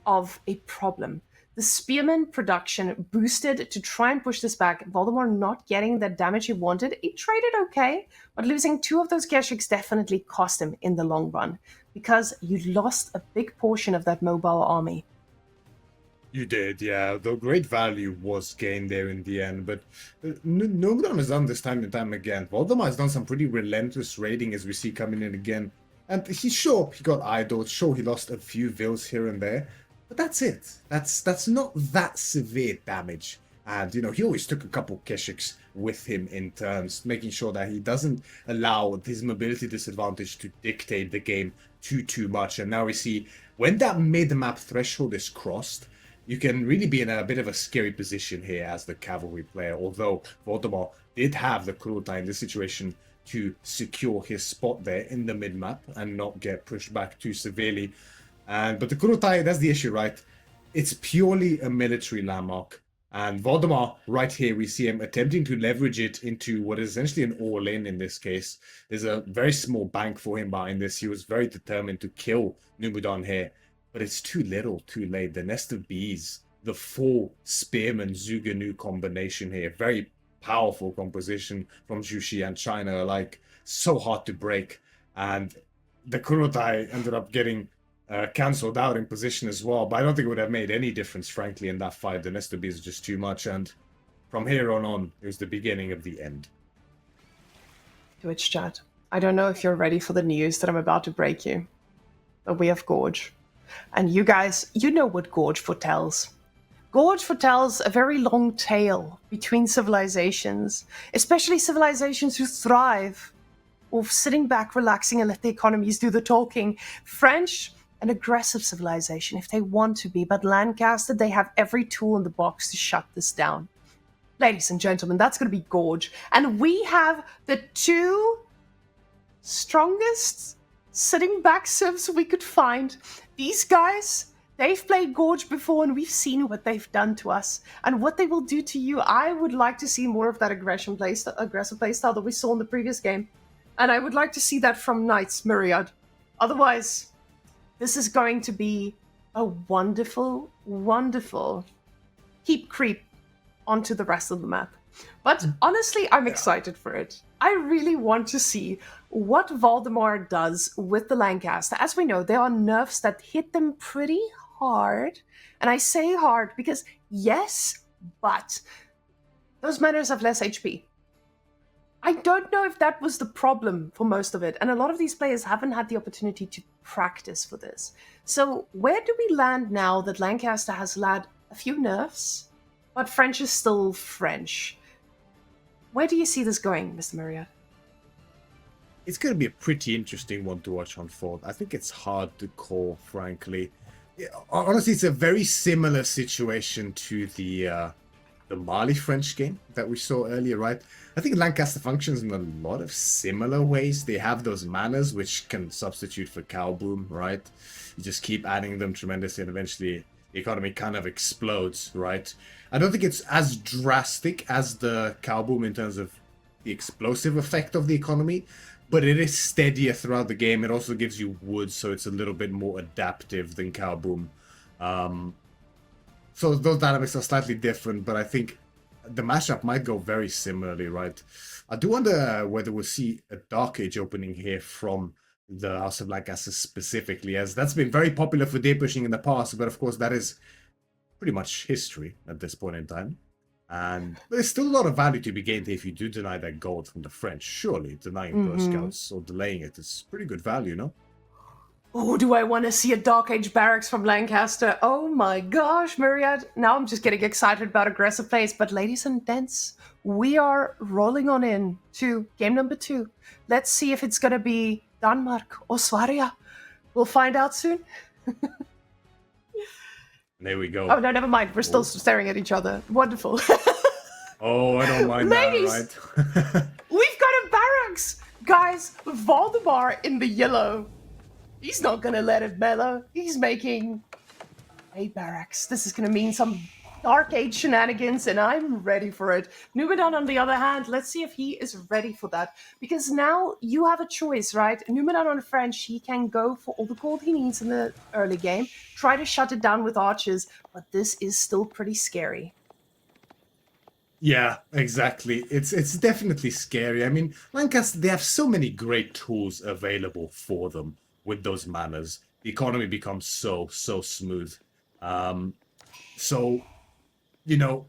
A: of a problem. The spearman production boosted to try and push this back. Valdemar not getting the damage he wanted. He traded okay, but losing 2 of those Keshiks definitely cost him in the long run, because you lost a big portion of that mobile army.
B: You did, yeah. The great value was gained there in the end, but Numudan has done this time and time again. Valdemar has done some pretty relentless raiding as we see coming in again. And he's sure he got idled, sure he lost a few vills here and there, but that's it. That's not that severe damage. And, you know, he always took a couple Keshiks with him in turns, making sure that he doesn't allow his mobility disadvantage to dictate the game too much. And now we see when that mid-map threshold is crossed, you can really be in a bit of a scary position here as the cavalry player, although Valdemar did have the Kurultai in this situation to secure his spot there in the mid-map and not get pushed back too severely. But the Kurultai, that's the issue, right? It's purely a military landmark. And Valdemar, right here, we see him attempting to leverage it into what is essentially an all-in this case. There's a very small bank for him behind this. He was very determined to kill Numudan here. But it's too little, too late. The Nest of Bees, the full Spearman Zuganu combination here. Very powerful composition from Jushi and China alike. So hard to break. And the Kurotai ended up getting cancelled out in position as well. But I don't think it would have made any difference, frankly, in that fight. The Nest of Bees is just too much. And from here on, it was the beginning of the end.
A: Twitch chat. I don't know if you're ready for the news that I'm about to break you, but we have Gorge. And you guys, you know what Gorge foretells. Gorge foretells a very long tail between civilizations, especially civilizations who thrive off sitting back, relaxing, and let the economies do the talking. French, an aggressive civilization if they want to be, but Lancaster, they have every tool in the box to shut this down. Ladies and gentlemen, that's going to be Gorge. And we have the two strongest sitting back civs we could find. These guys, they've played Gorge before and we've seen what they've done to us and what they will do to you. I would like to see more of that aggressive playstyle that we saw in the previous game. And I would like to see that from Knights Myriad. Otherwise, this is going to be a wonderful, wonderful heap creep onto the rest of the map. But honestly, I'm excited for it. I really want to see what Valdemar does with the Lancaster. As we know, there are nerfs that hit them pretty hard. And I say hard because, yes, but those manners have less HP. I don't know if that was the problem for most of it. And a lot of these players haven't had the opportunity to practice for this. So where do we land now that Lancaster has had a few nerfs, but French is still French? Where do you see this going, Mr. Myriad?
B: It's going to be a pretty interesting one to watch unfold. I think it's hard to call, frankly. Yeah, honestly, it's a very similar situation to the Mali French game that we saw earlier, right? I think Lancaster functions in a lot of similar ways. They have those manners which can substitute for cow boom, right? You just keep adding them tremendously and eventually the economy kind of explodes, right? I don't think it's as drastic as the cow boom in terms of the explosive effect of the economy, but it is steadier throughout the game. It also gives you wood, so it's a little bit more adaptive than cow boom. So those dynamics are slightly different, but I think the mashup might go very similarly, right? I do wonder whether we'll see a Dark Age opening here from the House of Lancaster specifically, as that's been very popular for day pushing in the past, but of course that is pretty much history at this point in time. And there's still a lot of value to be gained if you do deny that gold from the French. Surely denying those scouts or delaying it is pretty good value, no?
A: Oh, do I want to see a Dark Age barracks from Lancaster? Oh my gosh, Myriad. Now I'm just getting excited about aggressive plays. But ladies and gents, we are rolling on in to game number 2. Let's see if it's going to be Denmark or Sverige. We'll find out soon.
B: There we go.
A: Oh, no, never mind. We're still staring at each other. Wonderful.
B: Oh, I don't mind
A: Ladies,
B: that, right?
A: we've got a barracks. Guys, Valdemar in the yellow. He's not going to let it mellow. He's making a barracks. This is going to mean some Dark Age shenanigans, and I'm ready for it. Numudan, on the other hand, let's see if he is ready for that. Because now you have a choice, right? Numudan on French, he can go for all the gold he needs in the early game, try to shut it down with archers, but this is still pretty scary.
B: Yeah, exactly. It's definitely scary. I mean, Lancaster, they have so many great tools available for them with those manners. The economy becomes so smooth. So, you know,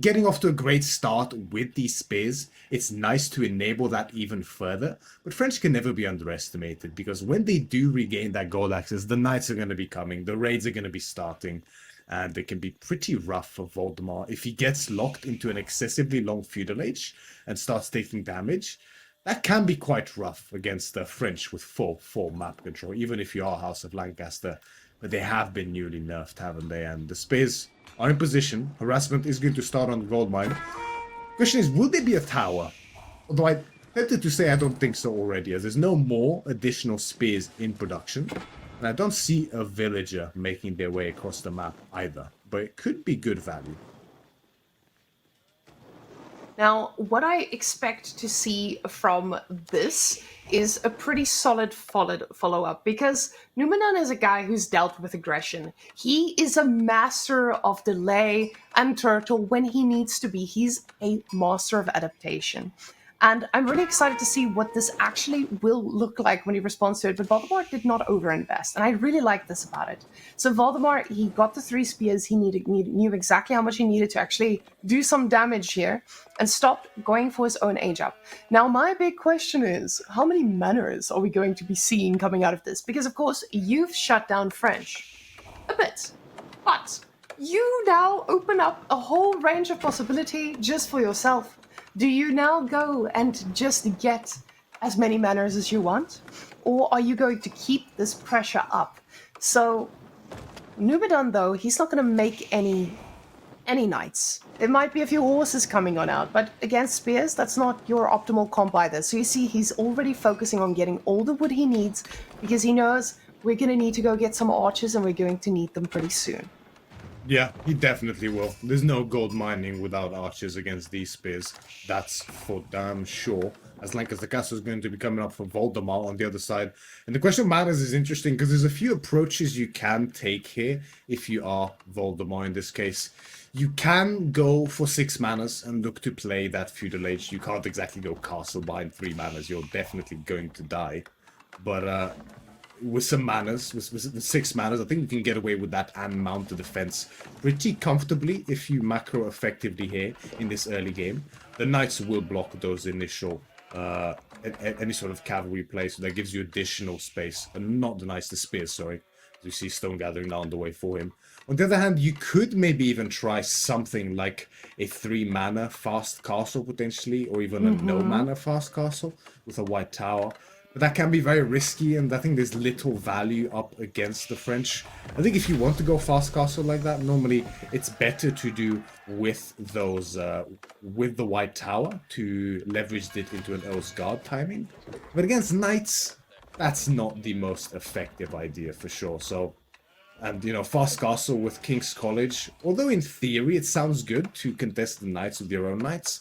B: getting off to a great start with these spears, it's nice to enable that even further. But French can never be underestimated, because when they do regain that gold access, the knights are going to be coming, the raids are going to be starting, and they can be pretty rough for Valdemar. If he gets locked into an excessively long feudal age and starts taking damage, that can be quite rough against the French with full map control, even if you are House of Lancaster. But they have been newly nerfed, haven't they? And the spears are in position. Harassment is going to start on the gold mine. Question is, will there be a tower? Although I tempted to say I don't think so already, as there's no more additional spears in production. And I don't see a villager making their way across the map either. But it could be good value.
A: Now, what I expect to see from this is a pretty solid follow-up, because Numudan is a guy who's dealt with aggression. He is a master of delay and turtle when he needs to be. He's a master of adaptation. And I'm really excited to see what this actually will look like when he responds to it. But Valdemar did not overinvest, and I really like this about it. So Valdemar, he got the 3 spears. He knew exactly how much he needed to actually do some damage here and stopped going for his own age up. Now, my big question is, how many manners are we going to be seeing coming out of this? Because, of course, you've shut down French a bit, but you now open up a whole range of possibility just for yourself. Do you now go and just get as many manners as you want? Or are you going to keep this pressure up? So, Numudan, though, he's not going to make any knights. There might be a few horses coming on out, but against spears, that's not your optimal comp either. So you see, he's already focusing on getting all the wood he needs, because he knows we're going to need to go get some archers, and we're going to need them pretty soon.
B: Yeah, he definitely will. There's no gold mining without archers against these spears. That's for damn sure. As Lancaster Castle is going to be coming up for Valdemar on the other side. And the question of manners is interesting, because there's a few approaches you can take here if you are Valdemar in this case. You can go for 6 manners and look to play that feudal age. You can't exactly go castle behind 3 manners. You're definitely going to die. But with some manners, with 6 manners, I think you can get away with that and mount the defense pretty comfortably if you macro effectively here in this early game. The knights will block those initial, any sort of cavalry play, so that gives you additional space. And not the knights, the spears, sorry. You see Stone Gathering now on the way for him. On the other hand, you could maybe even try something like a 3 mana fast castle potentially, or even a no mana fast castle with a white tower. But that can be very risky, and I think there's little value up against the French. I think if you want to go fast castle like that, normally it's better to do with those, with the white tower to leverage it into an Earl's Guard timing. But against knights, that's not the most effective idea for sure. So, and you know, fast castle with King's College, although in theory it sounds good to contest the knights with your own knights,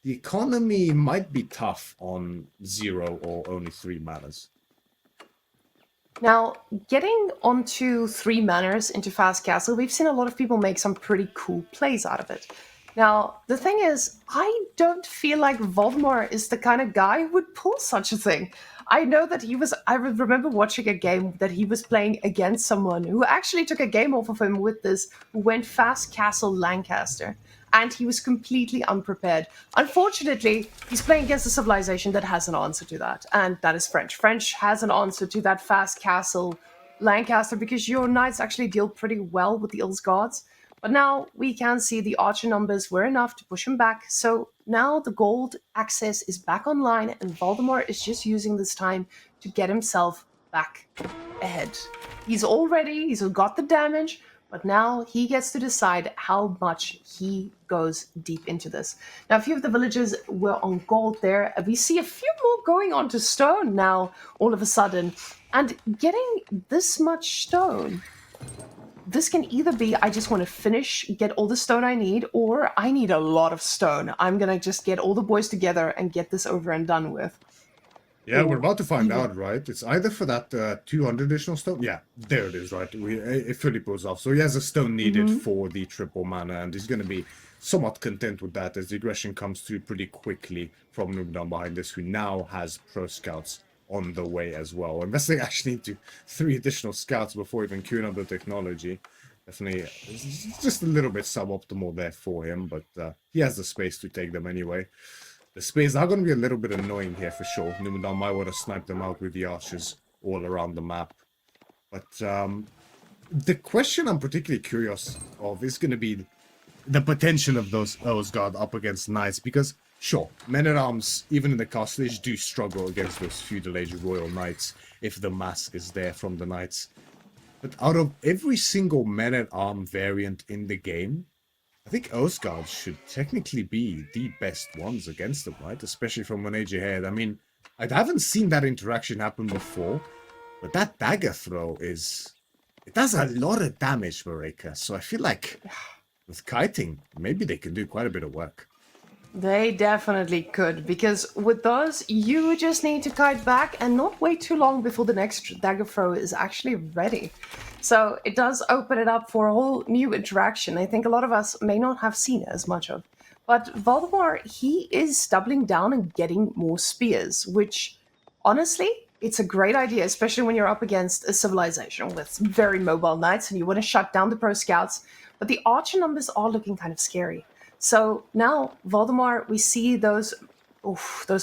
B: the economy might be tough on 0 or only 3 manners.
A: Now, getting onto 3 manners into Fast Castle, we've seen a lot of people make some pretty cool plays out of it. Now, the thing is, I don't feel like Valdemar is the kind of guy who would pull such a thing. I know that I remember watching a game that he was playing against someone who actually took a game off of him with this, who went Fast Castle Lancaster. And he was completely unprepared. Unfortunately, he's playing against a civilization that has an answer to that, and that is French. French has an answer to that Fast Castle Lancaster, because your knights actually deal pretty well with the Earl's Guards. But now we can see the archer numbers were enough to push him back, so now the gold access is back online, and Valdemar is just using this time to get himself back ahead. He's got the damage, but now he gets to decide how much he goes deep into this. Now, a few of the villagers were on gold there. We see a few more going on to stone now, all of a sudden. And getting this much stone, this can either be, I just want to get all the stone I need, or I need a lot of stone. I'm going to just get all the boys together and get this over and done with.
B: Yeah, we're about to find out, right? It's either for that 200 additional stone. Yeah, there it is, right? It fully pulls off. So he has a stone needed for the triple mana, and he's going to be somewhat content with that as the aggression comes through pretty quickly from Numudan behind this, who now has pro scouts on the way as well. Investing actually into 3 additional scouts before even queuing up the technology. Definitely, it's just a little bit suboptimal there for him, but he has the space to take them anyway. The spears are going to be a little bit annoying here for sure. Numudan might want to snipe them out with the archers all around the map. But the question I'm particularly curious of is going to be the potential of those Osgard up against knights, because sure, men-at-arms, even in the castle age, do struggle against those feudal age royal knights if the mask is there from the knights. But out of every single men-at-arm variant in the game, I think Osgard should technically be the best ones against them, right? Especially from one age ahead. I mean, I haven't seen that interaction happen before, but that dagger throw is... It does a lot of damage, Mareka, so I feel like with kiting, maybe they can do quite a bit of work.
A: They definitely could, because with those, you just need to kite back and not wait too long before the next dagger throw is actually ready. So it does open it up for a whole new interaction. I think a lot of us may not have seen as much of. But Valdemar, he is doubling down and getting more spears, which honestly, it's a great idea, especially when you're up against a civilization with very mobile knights and you want to shut down the pro scouts. But the archer numbers are looking kind of scary. So now, Valdemar, we see those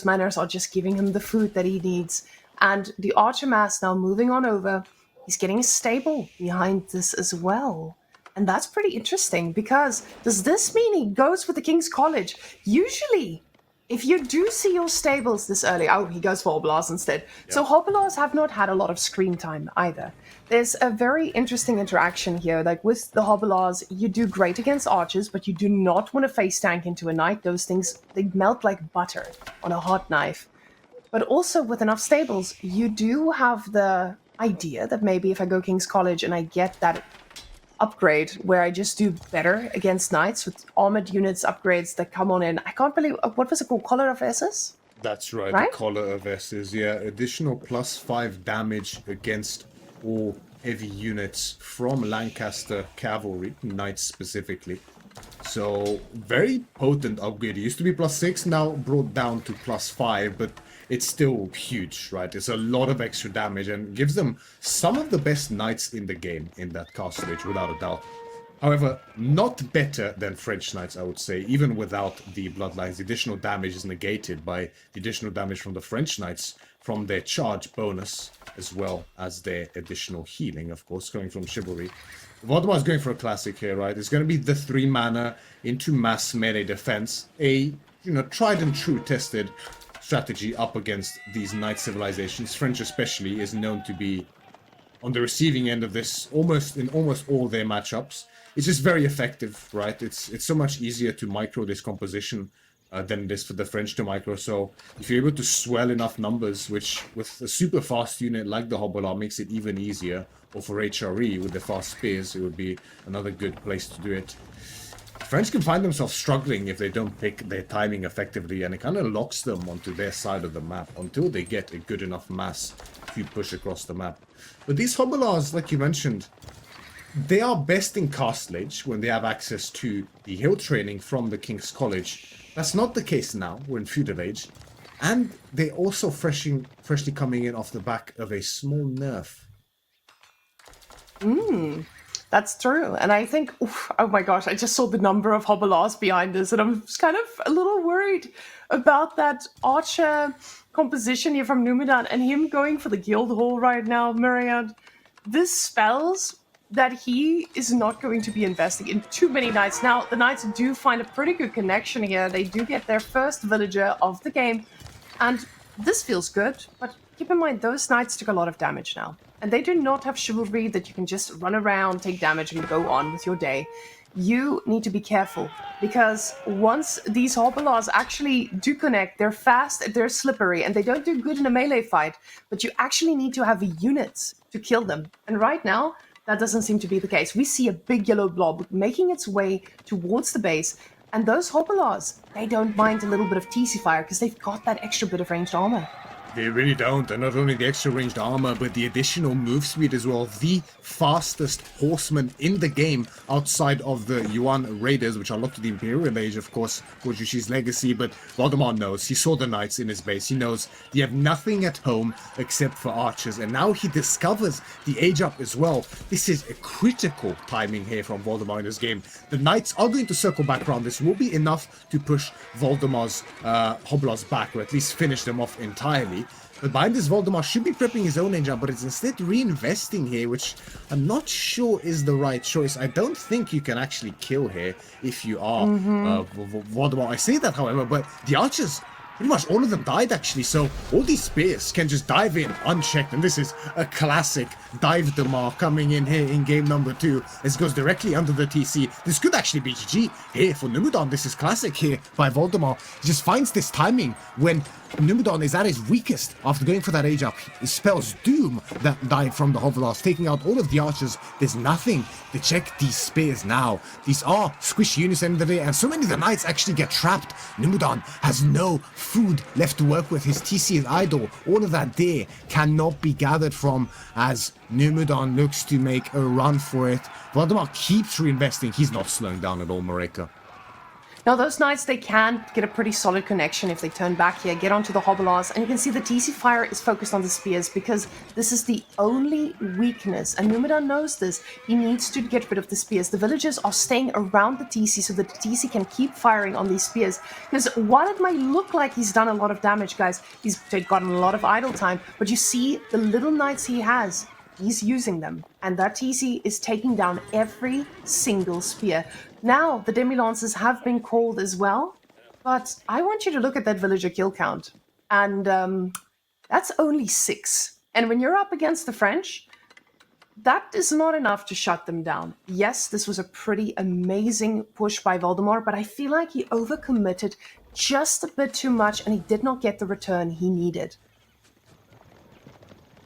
A: manners are just giving him the food that he needs. And the archer mass now moving on over, he's getting a stable behind this as well. And that's pretty interesting, because does this mean he goes for the King's College? Usually, if you do see your stables this early, oh, he goes for Hobbelars instead. Yeah. So Hobbelars have not had a lot of screen time either. There's a very interesting interaction here. Like with the Hobbelars, you do great against archers, but you do not want to face tank into a knight. Those things, they melt like butter on a hot knife. But also with enough stables, you do have the idea that maybe if I go King's College and I get that upgrade where I just do better against knights with armored units upgrades that come on in. I can't believe, what was it called? Collar of Esses?
B: That's right, the Collar of Esses, yeah. Additional +5 damage against all heavy units from Lancaster cavalry, knights specifically. So, very potent upgrade. It used to be +6, now brought down to +5, but it's still huge, right? It's a lot of extra damage and gives them some of the best knights in the game in that castle age, without a doubt. However, not better than French knights, I would say, even without the bloodlines. The additional damage is negated by the additional damage from the French knights from their charge bonus, as well as their additional healing, of course, coming from chivalry. Valdemar is going for a classic here, right? It's going to be the 3 mana into mass melee defense, a tried and true tested strategy up against these knight civilizations. French especially is known to be on the receiving end of this in almost all their matchups. It's just very effective, right? It's so much easier to micro this composition than it is for the French to micro. So if you're able to swell enough numbers, which with a super fast unit like the Hobbelar makes it even easier, or for HRE with the fast spears, it would be another good place to do it. French can find themselves struggling if they don't pick their timing effectively, and it kind of locks them onto their side of the map until they get a good enough mass to push across the map. But these Hobbelars, like you mentioned, they are best in Castle Age when they have access to the hill training from the King's College. That's not the case now, we're in Feudal Age. And they're also freshly coming in off the back of a small nerf.
A: That's true. And I think, oh my gosh, I just saw the number of Hobbelars behind us, and I'm kind of a little worried about that archer composition here from Numudan and him going for the guild hall right now, Myriad. This spells that he is not going to be investing in too many knights. Now, the knights do find a pretty good connection here. They do get their first villager of the game, and this feels good, but keep in mind, those knights took a lot of damage now. And they do not have chivalry that you can just run around, take damage, and go on with your day. You need to be careful, because once these Hobbelars actually do connect, they're fast, they're slippery, and they don't do good in a melee fight, but you actually need to have units to kill them. And right now, that doesn't seem to be the case. We see a big yellow blob making its way towards the base, and those Hobbelars, they don't mind a little bit of TC fire, because they've got that extra bit of ranged armor.
B: They really don't, and not only the extra ranged armor, but the additional move speed as well. The fastest horseman in the game outside of the Yuan Raiders, which are locked to the Imperial Age, of course, for Jushi's legacy, but Valdemar knows. He saw the knights in his base. He knows they have nothing at home except for archers, and now he discovers the age up as well. This is a critical timing here from Valdemar in this game. The knights are going to circle back around. This will be enough to push Valdemar's Hoblars back, or at least finish them off entirely. But behind this, Valdemar should be prepping his own engine, but it's instead reinvesting here, which I'm not sure is the right choice. I don't think you can actually kill here if you are Valdemar. I say that, however, but the archers, pretty much all of them died actually, so all these spears can just dive in unchecked, and this is a classic dive Damar coming in here in game number 2. This goes directly under the TC. This could actually be GG here for Numudan. This is classic here by Valdemar. He just finds this timing when Numudan is at his weakest after going for that age up. He spells Doom that dive from the Hovelars, taking out all of the archers. There's nothing to check these spears now. These are squishy units end of the day, and so many of the knights actually get trapped. Numudan has no food left to work with. His TC is idle. All of that there cannot be gathered from as Numudan looks to make a run for it. Valdemar keeps reinvesting. He's not slowing down at all, Mareka.
A: Now those knights, they can get a pretty solid connection if they turn back here, get onto the Hovelars, and you can see the TC fire is focused on the spears because this is the only weakness, and Numudan knows this. He needs to get rid of the spears. The villagers are staying around the TC so that the TC can keep firing on these spears, because while it might look like he's done a lot of damage, guys, he's gotten a lot of idle time, but you see the little knights he has, he's using them, and that TC is taking down every single spear. Now, the Demi-Lancers have been called as well, but I want you to look at that villager kill count, and that's only 6. And when you're up against the French, that is not enough to shut them down. Yes, this was a pretty amazing push by Valdemar, but I feel like he overcommitted just a bit too much, and he did not get the return he needed.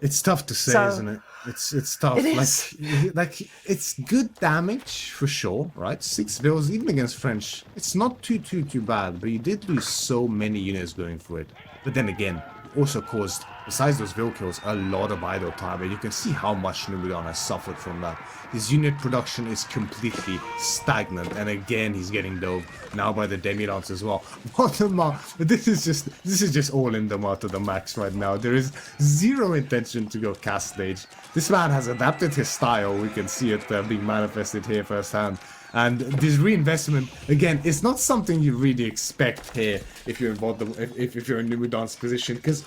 B: It's tough to say, isn't it? It's tough.
A: It is.
B: Like it's good damage for sure, right? 6 vills, even against French, it's not too bad. But you did lose so many units going for it. But then again, also caused, besides those vill kills, a lot of idle time, and you can see how much Numudan has suffered from that. His unit production is completely stagnant, and again he's getting dove now by the Demi-Lance as well. Valdemar, this is just all in Damar to the max right now. There is zero intention to go cast stage. This man has adapted his style. We can see it being manifested here firsthand. And this reinvestment, again, is not something you really expect here if you're involved, if you're in Numudan's position, because,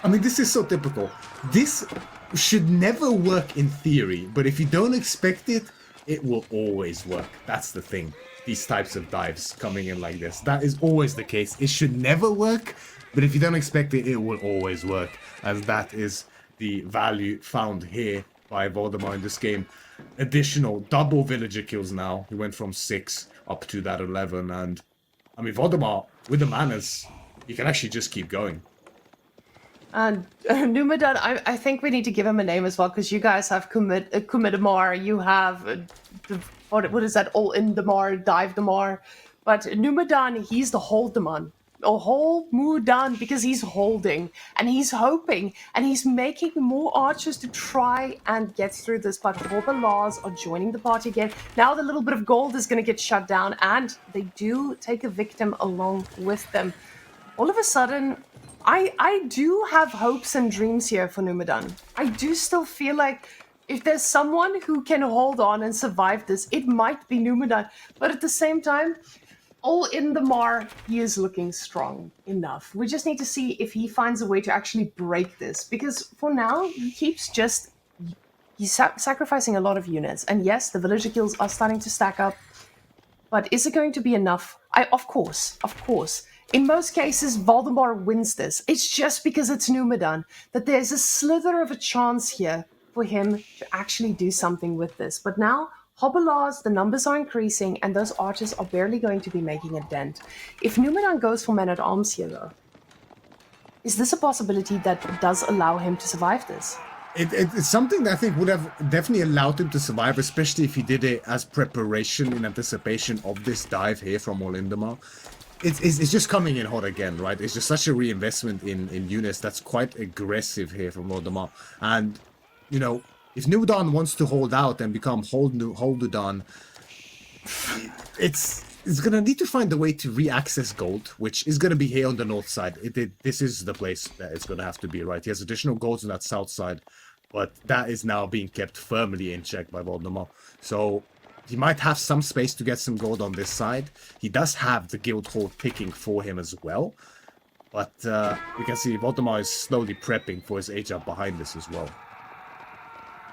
B: I mean, this is so typical. This should never work in theory, but if you don't expect it, it will always work. That's the thing. These types of dives coming in like this, that is always the case. It should never work, but if you don't expect it, it will always work, as that is the value found here by Valdemar in this game. Additional double villager kills now. He went from 6 up to that 11, and I mean, Valdemar, with the manners, he can actually just keep going.
A: And Numudan, I think we need to give him a name as well, because you guys have Kumidamar, you have, what is that, all in Damar, dive Damar, but Numudan, he's the Holdeman. A whole Mudan, because he's holding and he's hoping and he's making more archers to try and get through this, but Hovelars are joining the party again. Now the little bit of gold is going to get shut down, and they do take a victim along with them. All of a sudden, I do have hopes and dreams here for Numudan. I do still feel like if there's someone who can hold on and survive this, it might be Numudan, but at the same time, all in the Mar, he is looking strong enough. We just need to see if he finds a way to actually break this, because for now, he keeps just... He's sacrificing a lot of units. And yes, the villager kills are starting to stack up, but is it going to be enough? Of course. In most cases, Valdemar wins this. It's just because it's Numudan that there's a slither of a chance here for him to actually do something with this. But now, Hovelars, the numbers are increasing, and those archers are barely going to be making a dent. If Numudan goes for men-at-arms here, though, is this a possibility that does allow him to survive this?
B: It's something that I think would have definitely allowed him to survive, especially if he did it as preparation in anticipation of this dive here from Olindamar. it's just coming in hot again, right? It's just such a reinvestment in units that's quite aggressive here from Valdemar. And, you know, if Numudan wants to hold out and become Holdudan, it's gonna need to find a way to re-access gold, which is gonna be here on the north side. This is the place that it's gonna have to be, right? He has additional golds on that south side, but that is now being kept firmly in check by Valdemar. So he might have some space to get some gold on this side. He does have the guild hall picking for him as well, but we can see Valdemar is slowly prepping for his age up behind this as well.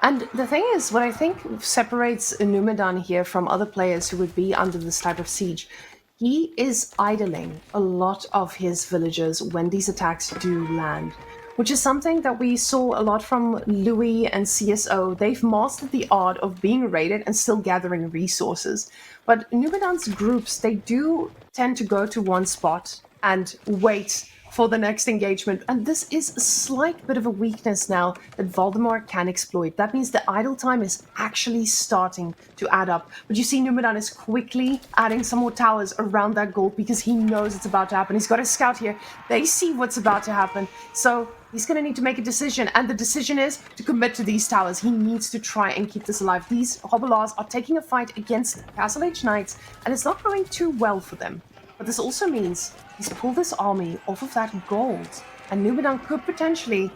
A: And the thing is, what I think separates Numudan here from other players who would be under this type of siege, he is idling a lot of his villagers when these attacks do land, which is something that we saw a lot from Louis and CSO. They've mastered the art of being raided and still gathering resources. But Numudan's groups, they do tend to go to one spot and wait for the next engagement. And this is a slight bit of a weakness now that Valdemar can exploit. That means the idle time is actually starting to add up. But you see Numudan is quickly adding some more towers around that gold because he knows it's about to happen. He's got a scout here. They see what's about to happen. So he's going to need to make a decision. And the decision is to commit to these towers. He needs to try and keep this alive. These Hobblars are taking a fight against Castle Age Knights, and it's not going too well for them. But this also means he's pulled this army off of that gold, and Numudan could potentially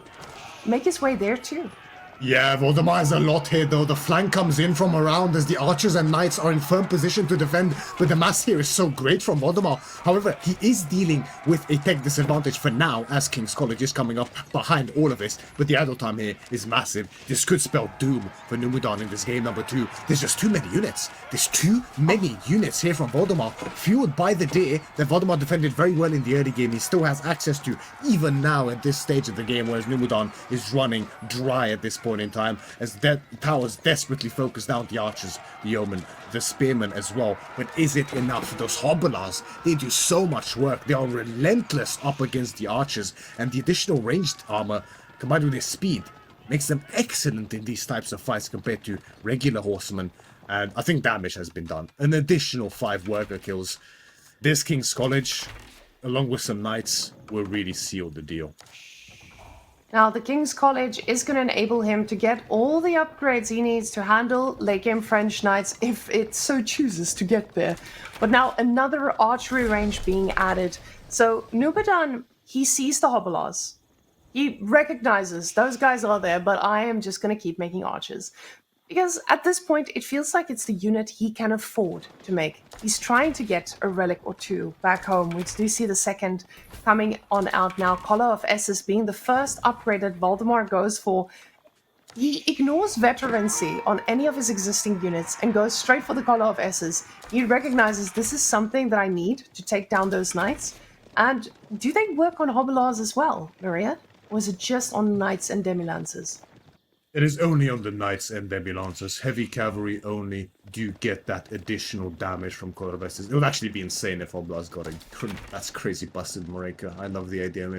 A: make his way there too.
B: Yeah, Valdemar has a lot here though. The flank comes in from around as the archers and knights are in firm position to defend, but the mass here is so great from Valdemar. However, he is dealing with a tech disadvantage for now as King's College is coming up behind all of this, but the idle time here is massive. This could spell doom for Numudan in this game number 2. There's just too many units. There's too many units here from Valdemar, fueled by the deer that Valdemar defended very well in the early game. He still has access to even now at this stage of the game, whereas Numudan is running dry at this point in time as the towers desperately focus down the archers, the yeomen, the spearmen as well. But is it enough? Those hobblars, they do so much work. They are relentless up against the archers, and the additional ranged armor combined with their speed makes them excellent in these types of fights compared to regular horsemen. And I think damage has been done. An additional 5 worker kills. This King's College, along with some knights, will really seal the deal.
A: Now, the King's College is going to enable him to get all the upgrades he needs to handle late game French Knights if it so chooses to get there. But now another archery range being added. So Numudan, he sees the Hobblars. He recognizes those guys are there, but I am just going to keep making archers. Because at this point, it feels like it's the unit he can afford to make. He's trying to get a relic or two back home. We do see the second coming on out now. Collar of Esses being the first upgrade that Valdemar goes for. He ignores veterancy on any of his existing units and goes straight for the Collar of Esses. He recognizes this is something that I need to take down those knights. And do they work on Hobblars as well, Maria? Or is it just on knights and demi-lancers?
B: It is only on the knights and demi-lancers. Heavy cavalry only do get that additional damage from Collar of Esses. It would actually be insane if Hobblars got a... That's crazy busted, Mareka. I love the idea,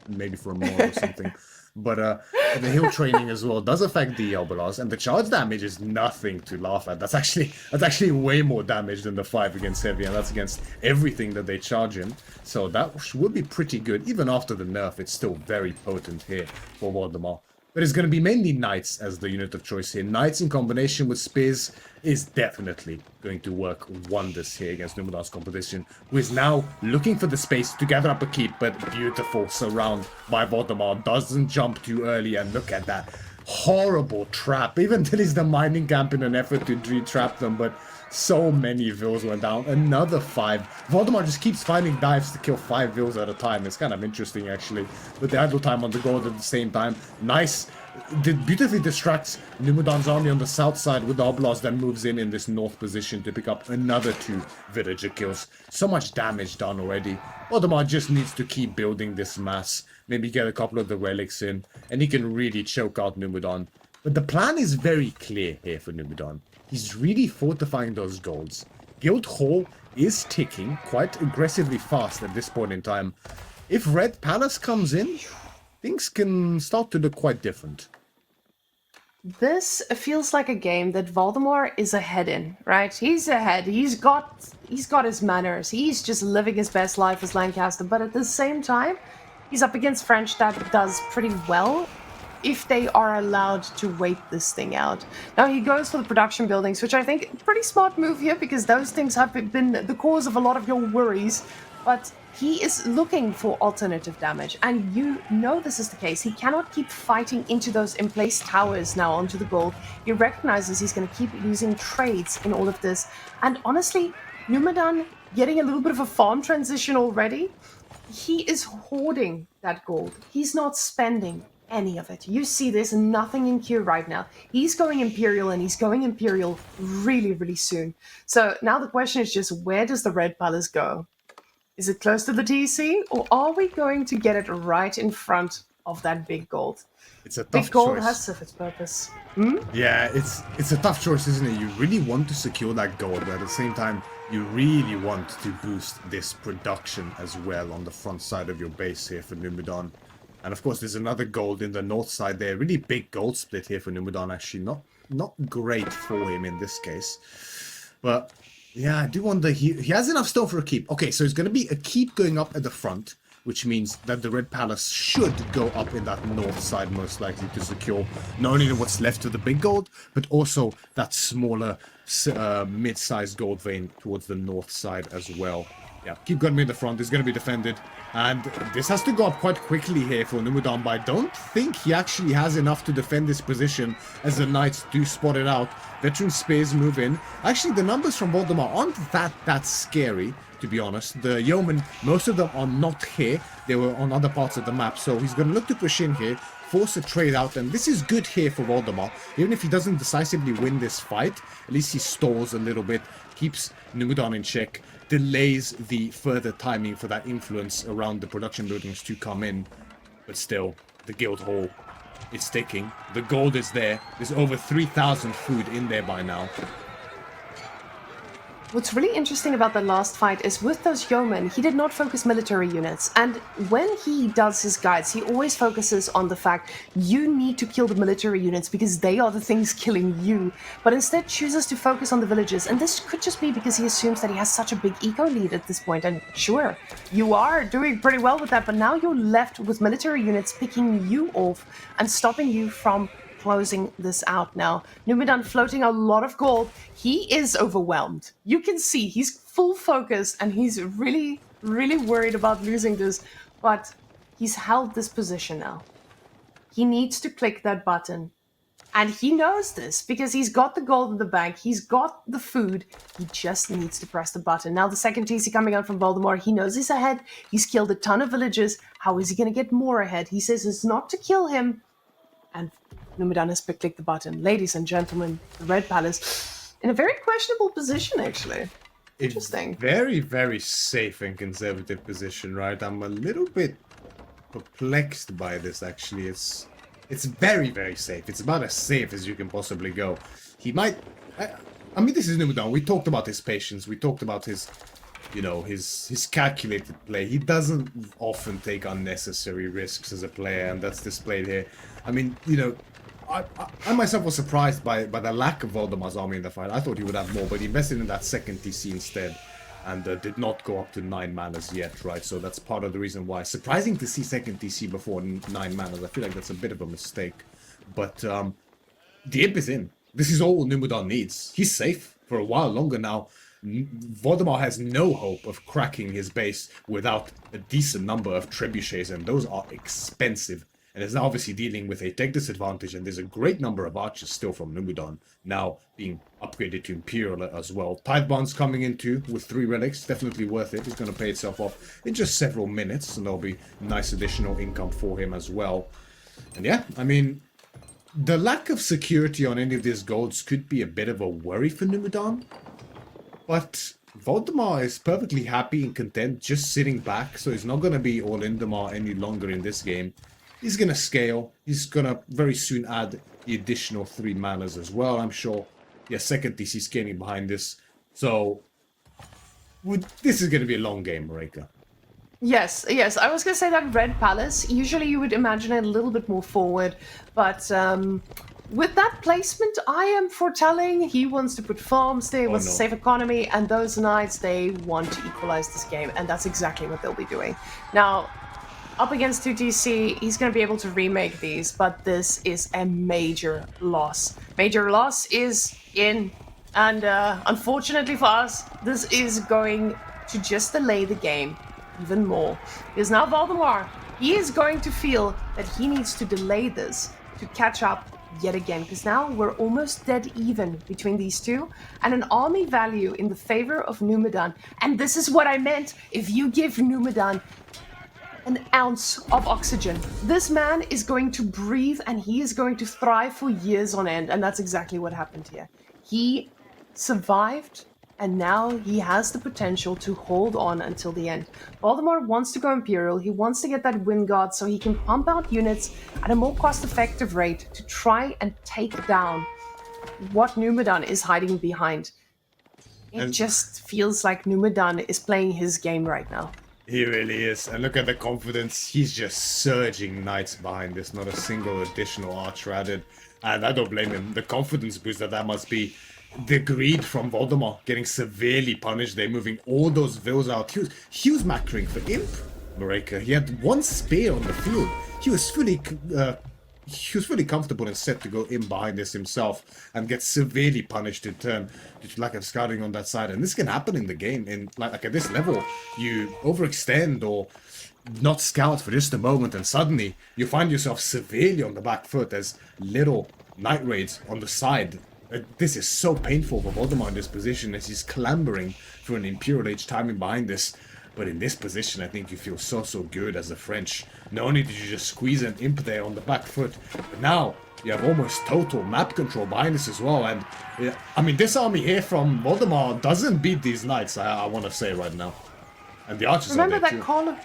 B: maybe for a more or something. But the hill training as well does affect the Hobblars, and the charge damage is nothing to laugh at. That's actually way more damage than the 5 against heavy, and that's against everything that they charge in. So that would be pretty good. Even after the nerf, it's still very potent here for Valdemar. But it's going to be mainly knights as the unit of choice here. Knights in combination with spears is definitely going to work wonders here against Numudan's competition, who is now looking for the space to gather up a keep, but beautiful surround by Valdemar. Doesn't jump too early, and look at that horrible trap. Even till he's the mining camp in an effort to re-trap them, but so many vills went down. Another 5. Valdemar just keeps finding dives to kill 5 vills at a time. It's kind of interesting, actually. With the idle time on the gold at the same time. Nice. Beautifully distracts Numudan's army on the south side with the Hobblars, then moves in this north position to pick up another 2 villager kills. So much damage done already. Valdemar just needs to keep building this mass. Maybe get a couple of the relics in, and he can really choke out Numudan. But the plan is very clear here for Numudan. He's really fortifying those golds. Guild Hall is ticking quite aggressively fast at this point in time. If Red Palace comes in, things can start to look quite different.
A: This feels like a game that Valdemar is ahead in, right? He's ahead. He's got his manners. He's just living his best life as Lancaster, but at the same time, he's up against French that does pretty well if they are allowed to wait this thing out. Now he goes for the production buildings, which I think pretty smart move here because those things have been the cause of a lot of your worries, but he is looking for alternative damage, and you know this is the case. He cannot keep fighting into those in-place towers now onto the gold. He recognizes he's going to keep losing trades in all of this, and honestly, Numudan getting a little bit of a farm transition already. He is hoarding that gold. He's not spending any of it. You see there's nothing in queue right now. He's going Imperial, and he's going Imperial really, really soon. So now the question is just, where does the Red Palace go? Is it close to the TC, or are we going to get it right in front of that big gold?
B: It's a tough
A: Big gold
B: choice.
A: has served its purpose.
B: Yeah, it's a tough choice, isn't it? You really want to secure that gold, but at the same time, you really want to boost this production as well on the front side of your base here for Numudan. And of course, there's another gold in the north side there. Really big gold split here for Numudan, actually. Not great for him in this case. But yeah, I do wonder, he has enough stone for a keep. Okay, so it's going to be a keep going up at the front, which means that the Red Palace should go up in that north side, most likely, to secure not only what's left of the big gold, but also that smaller mid-sized gold vein towards the north side as well. Yeah, keep going in the front. It's going to be defended. And this has to go up quite quickly here for Numudan, but I don't think he actually has enough to defend this position as the Knights do spot it out. Veteran Spears move in. Actually, the numbers from Valdemar aren't that scary, to be honest. The Yeomen, most of them are not here. They were on other parts of the map, so he's going to look to push in here, force a trade out, and this is good here for Valdemar. Even if he doesn't decisively win this fight, at least he stalls a little bit, keeps Numudan in check, delays the further timing for that influence around the production buildings to come in. But still, the guild hall is ticking. The gold is there. There's over 3,000 food in there by now.
A: What's really interesting about the last fight is with those yeomen, he did not focus military units. And when he does his guides, he always focuses on the fact you need to kill the military units because they are the things killing you. But instead chooses to focus on the villages. And this could just be because he assumes that he has such a big eco lead at this point. And sure, you are doing pretty well with that, but now you're left with military units picking you off and stopping you from closing this out now. Numudan floating a lot of gold. He is overwhelmed. You can see he's full focus and he's really, really worried about losing this, but he's held this position now. He needs to click that button. And he knows this because he's got the gold in the bank. He's got the food. He just needs to press the button. Now the second TC coming out from Valdemar. He knows he's ahead. He's killed a ton of villagers. How is he going to get more ahead? He says it's not to kill him. And Numudan has clicked the button. Ladies and gentlemen, the Red Palace in a very questionable position, actually. Interesting.
B: Very, very safe and conservative position, right? I'm a little bit perplexed by this, actually. It's very, very safe. It's about as safe as you can possibly go. He might... I mean, this is Numudan. We talked about his patience. We talked about his... You know, his calculated play. He doesn't often take unnecessary risks as a player, and that's displayed here. I mean, you know, I myself was surprised by the lack of Valdemar's army in the fight. I thought he would have more, but he invested in that second TC instead, and did not go up to 9 manas yet, right? So that's part of the reason why. Surprising to see second TC before 9 manas. I feel like that's a bit of a mistake. But the imp is in. This is all Numudan needs. He's safe for a while longer now. Valdemar has no hope of cracking his base without a decent number of trebuchets, and those are expensive. And is now obviously dealing with a tech disadvantage, and there's a great number of archers still from Numudan now being upgraded to Imperial as well. Tithe coming in too with 3 relics, definitely worth it. He's going to pay itself off in just several minutes, and there'll be nice additional income for him as well. And yeah, I mean, the lack of security on any of these golds could be a bit of a worry for Numudan. But Valdemar is perfectly happy and content just sitting back, so he's not going to be all Indemar any longer in this game. He's going to scale. He's going to very soon add the additional 3 manas as well, I'm sure. Yeah, second DC scaling behind this. So, this is going to be a long game, Marika.
A: Yes. I was going to say that Red Palace, usually you would imagine it a little bit more forward, but with that placement, I am foretelling he wants to put farms there, he wants
B: no.
A: to save economy, and those knights, they want to equalize this game, and that's exactly what they'll be doing. Now, up against 2TC, he's going to be able to remake these, but this is a major loss. Major loss is in, and unfortunately for us, this is going to just delay the game even more. Because now Valdemar, he is going to feel that he needs to delay this to catch up yet again, because now we're almost dead even between these two, and an army value in the favor of Numudan. And this is what I meant. If you give Numudan an ounce of oxygen, this man is going to breathe and he is going to thrive for years on end. And that's exactly what happened here. He survived, and now he has the potential to hold on until the end. Valdemar wants to go Imperial. He wants to get that Wind Guard so he can pump out units at a more cost-effective rate to try and take down what Numudan is hiding behind. It just feels like Numudan is playing his game right now.
B: He really is. And look at the confidence. He's just surging knights behind this. Not a single additional archer added. And I don't blame him. The confidence boost that must be. The greed from Valdemar getting severely punished. They're moving all those vills out. He was macroing for Imp, Mareka. He had one spear on the field. He was fully comfortable and set to go in behind this himself and get severely punished in turn due to lack of scouting on that side. And this can happen in the game. In like at this level, you overextend or not scout for just a moment, and suddenly you find yourself severely on the back foot as little night raids on the side. This is so painful for Valdemar in this position as he's clambering for an Imperial Age timing behind this. But in this position, I think you feel so good as a French. Not only did you just squeeze an imp there on the back foot, but now you have almost total map control behind this as well. And I mean, this army here from Valdemar doesn't beat these knights, I want to say right now. And the archers
A: Remember
B: are there
A: that
B: too.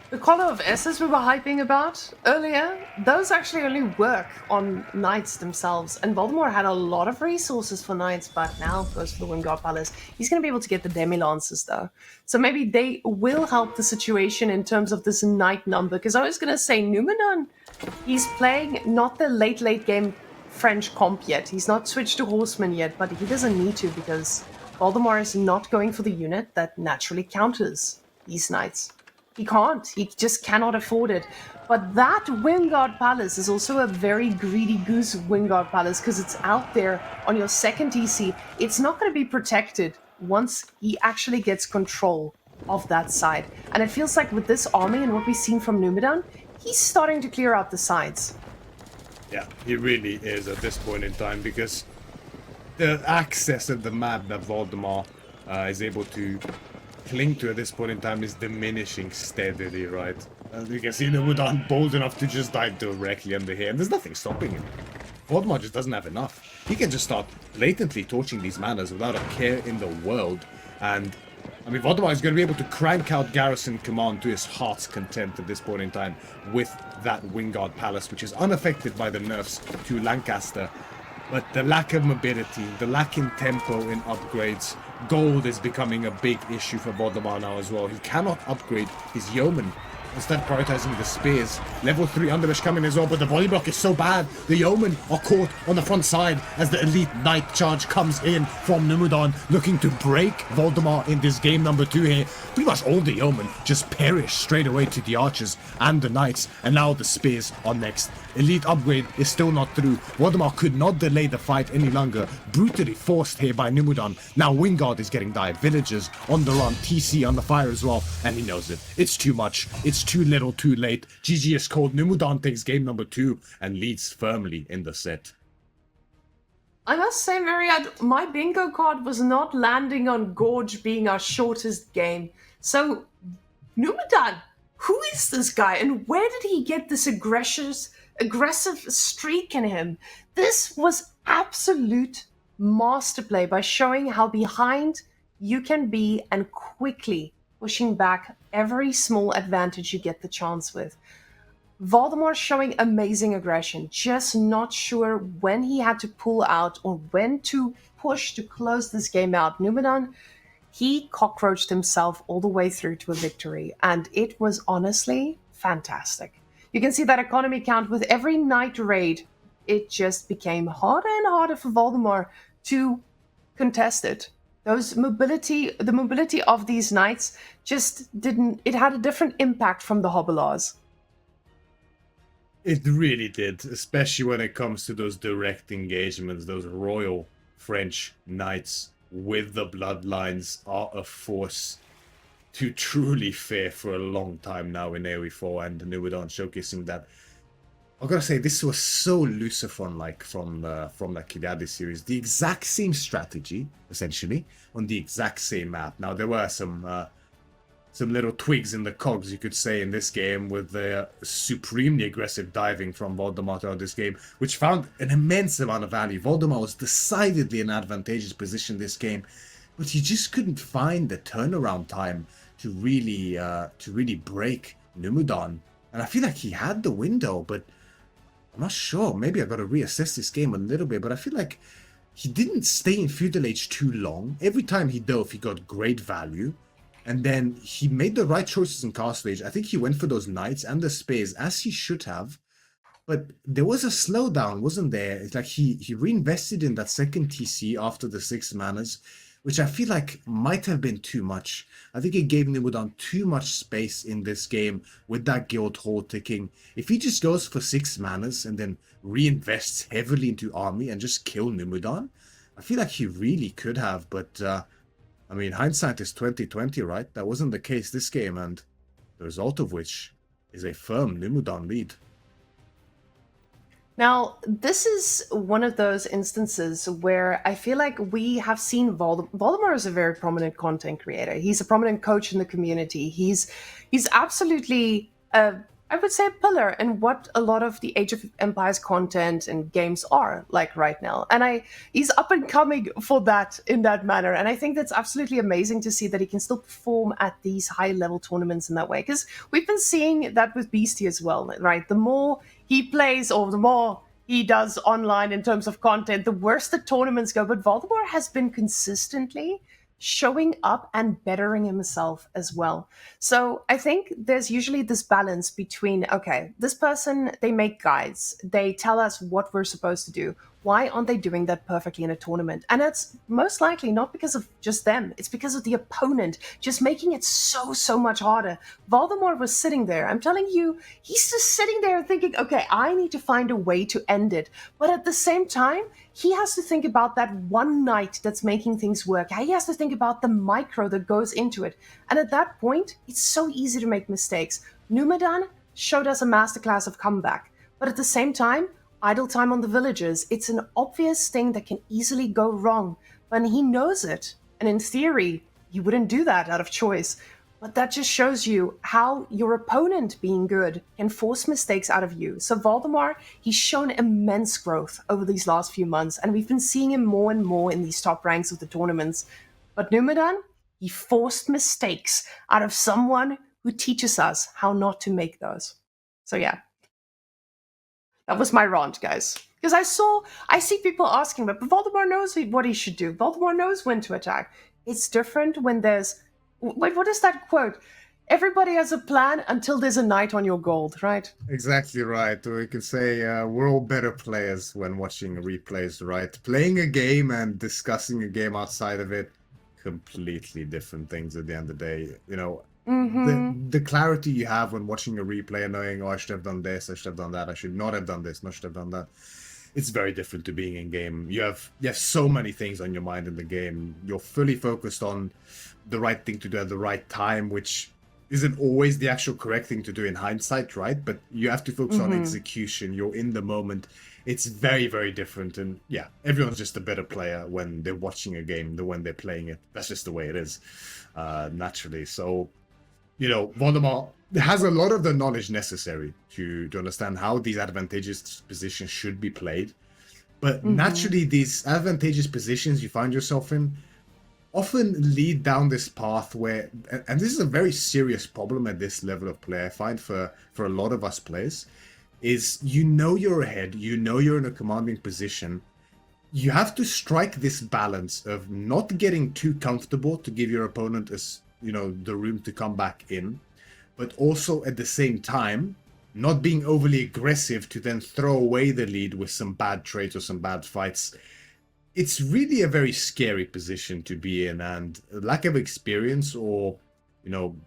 A: The collar of S's we were hyping about earlier? Those actually only work on knights themselves, and Valdemar had a lot of resources for knights, but now goes for the Wingard Palace. He's going to be able to get the Demi-Lancers, though. So maybe they will help the situation in terms of this knight number, because I was going to say Numudan, he's playing not the late game French comp yet. He's not switched to Horseman yet, but he doesn't need to, because Valdemar is not going for the unit that naturally counters these knights. He can't. He just cannot afford it. But that Wingard Palace is also a very greedy goose Wingard Palace because it's out there on your second TC. It's not going to be protected once he actually gets control of that side. And it feels like with this army and what we've seen from Numudan, he's starting to clear out the sides.
B: Yeah, he really is at this point in time, because the access of the map that Valdemar is able to cling to at this point in time is diminishing steadily, right? And you can see Numudan bold enough to just die directly under here, and there's nothing stopping him. Valdemar just doesn't have enough. He can just start blatantly torching these manors without a care in the world, and I mean, Valdemar is going to be able to crank out Garrison Command to his heart's content at this point in time with that Wingard Palace, which is unaffected by the nerfs to Lancaster. But the lack of mobility, the lack in tempo in upgrades, gold is becoming a big issue for Valdemar now as well. He cannot upgrade his yeoman, instead prioritizing the spears. Level 3 underrush coming as well, but the volley block is so bad. The yeomen are caught on the front side as the elite knight charge comes in from Numudan, looking to break Valdemar in this game number 2 here. Pretty much all the yeomen just perish straight away to the archers and the knights, and now the spears are next. Elite upgrade is still not through. Valdemar could not delay the fight any longer, brutally forced here by Numudan. Now Wingard is getting dire. Villagers on the run, TC on the fire as well, and he knows it. It's too much. It's too little, too late. GG is called. Numudan takes game number 2 and leads firmly in the set.
A: I must say, Myriad, my bingo card was not landing on Gorge being our shortest game. So, Numudan, who is this guy and where did he get this aggressive streak in him? This was absolute master play by showing how behind you can be and quickly pushing back every small advantage you get the chance with. Valdemar showing amazing aggression, just not sure when he had to pull out or when to push to close this game out. Numudan, he cockroached himself all the way through to a victory, and it was honestly fantastic. You can see that economy count with every night raid it just became harder and harder for Valdemar to contest it. The mobility of these knights just didn't, it had a different impact from the Hobbilars.
B: It really did, especially when it comes to those direct engagements. Those royal French knights with the bloodlines are a force to truly fear for a long time now in AoE4 and Numudan, showcasing that. I've got to say, this was so Lucifer-like from the Kidadi series. The exact same strategy, essentially, on the exact same map. Now, there were some little twigs in the cogs, you could say, in this game, with the supremely aggressive diving from Valdemar throughout this game, which found an immense amount of value. Valdemar was decidedly in an advantageous position this game, but he just couldn't find the turnaround time to really break Numudan. And I feel like he had the window, but I'm not sure. Maybe I've got to reassess this game a little bit, but I feel like he didn't stay in Feudal Age too long. Every time he dove, he got great value. And then he made the right choices in Castle Age. I think he went for those knights and the spears, as he should have. But there was a slowdown, wasn't there? It's like he reinvested in that second TC after the 6 manas, which I feel like might have been too much. I think it gave Numudan too much space in this game with that guild hall ticking. If he just goes for 6 manas and then reinvests heavily into army and just kill Numudan, I feel like he really could have. But I mean, hindsight is 2020, right? That wasn't the case this game, and the result of which is a firm Numudan lead.
A: Now, this is one of those instances where I feel like we have seen Valdemar is a very prominent content creator. He's a prominent coach in the community. He's absolutely I would say a pillar in what a lot of the Age of Empires content and games are like right now. And he's up and coming for that in that manner. And I think that's absolutely amazing to see that he can still perform at these high level tournaments in that way. Because we've been seeing that with Beastie as well, right? The more he plays or the more he does online in terms of content, the worse the tournaments go. But Valdemar has been consistently showing up and bettering himself as well. So I think there's usually this balance between, okay, this person, they make guides, they tell us what we're supposed to do. Why aren't they doing that perfectly in a tournament? And it's most likely not because of just them. It's because of the opponent just making it so much harder. Valdemar was sitting there. I'm telling you, he's just sitting there thinking, okay, I need to find a way to end it. But at the same time, he has to think about that one night that's making things work. He has to think about the micro that goes into it. And at that point, it's so easy to make mistakes. Numudan showed us a masterclass of comeback. But at the same time, idle time on the villagers, it's an obvious thing that can easily go wrong. But he knows it. And in theory, he wouldn't do that out of choice. But that just shows you how your opponent being good can force mistakes out of you. So Valdemar, he's shown immense growth over these last few months, and we've been seeing him more and more in these top ranks of the tournaments. But Numudan, he forced mistakes out of someone who teaches us how not to make those. So yeah, that was my rant, guys. Because I see people asking, but Valdemar knows what he should do. Valdemar knows when to attack. It's different when there's... Wait, what is that quote? Everybody has a plan until there's a knight on your gold, right?
B: Exactly right. We can say we're all better players when watching replays, right? Playing a game and discussing a game outside of it, completely different things at the end of the day. You know, the clarity you have when watching a replay and knowing, oh, I should have done this, I should have done that, I should not have done this, not should have done that. It's very different to being in game. You have so many things on your mind in the game. You're fully focused on the right thing to do at the right time, which isn't always the actual correct thing to do in hindsight, right? But you have to focus on execution. You're in the moment. It's very, very different. And yeah, everyone's just a better player when they're watching a game than when they're playing it. That's just the way it is, naturally. So, you know, Valdemar has a lot of the knowledge necessary to understand how these advantageous positions should be played. But naturally, these advantageous positions you find yourself in often lead down this path where, and this is a very serious problem at this level of play, I find for a lot of us players, is you know you're ahead, you know you're in a commanding position. You have to strike this balance of not getting too comfortable to give your opponent the room to come back in, but also at the same time not being overly aggressive to then throw away the lead with some bad trades or some bad fights. It's really a very scary position to be in, and lack of experience or,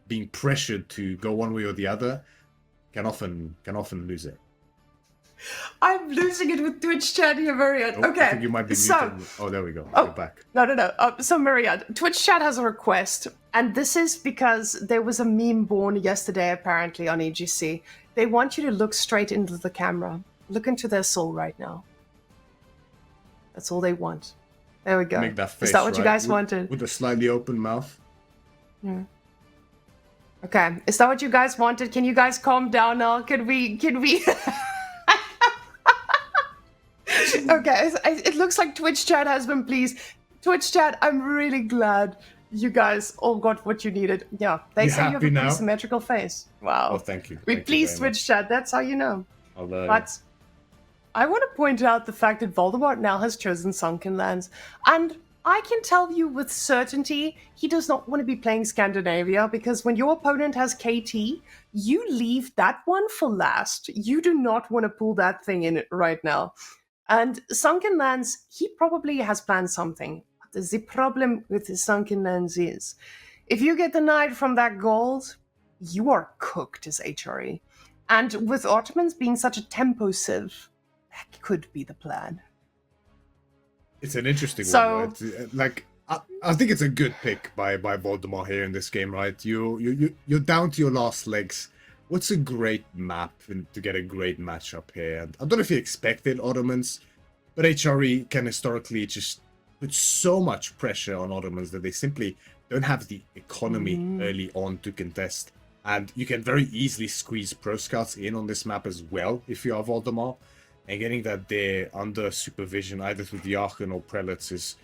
B: being pressured to go one way or the other can often lose it.
A: I'm losing it with Twitch chat here, Myriad.
B: Oh,
A: Okay.
B: I think you might be muted. Oh, there we go. You're back.
A: No. So, Myriad, Twitch chat has a request, and this is because there was a meme born yesterday, apparently, on EGC. They want you to look straight into the camera. Look into their soul right now. That's all they want. There we go.
B: Make that face,
A: is that what you guys
B: with,
A: wanted?
B: With a slightly open mouth.
A: Yeah. Okay. Is that what you guys wanted? Can you guys calm down now? Can we... Okay, it looks like Twitch chat has been pleased. Twitch chat, I'm really glad you guys all got what you needed. Yeah, they say you have a pretty symmetrical face. Wow.
B: Oh, thank you.
A: We're pleased, Twitch chat. That's how you know. But I want to point out the fact that Valdemar now has chosen Sunken Lands. And I can tell you with certainty, he does not want to be playing Scandinavia, because when your opponent has KT, you leave that one for last. You do not want to pull that thing in right now. And Sunken Lands, he probably has planned something. The problem with the Sunken Lands is, if you get denied from that gold, you are cooked as HRE. And with Ottomans being such a tempo sieve, that could be the plan.
B: It's an interesting one, right? Like, I think it's a good pick by Valdemar here in this game, right? You're down to your last legs. What's a great map to get a great matchup here? I don't know if you expected Ottomans, but HRE can historically just put so much pressure on Ottomans that they simply don't have the economy early on to contest. And you can very easily squeeze pro scouts in on this map as well if you are Valdemar. And getting that they're under supervision either through the Archon or Prelates is...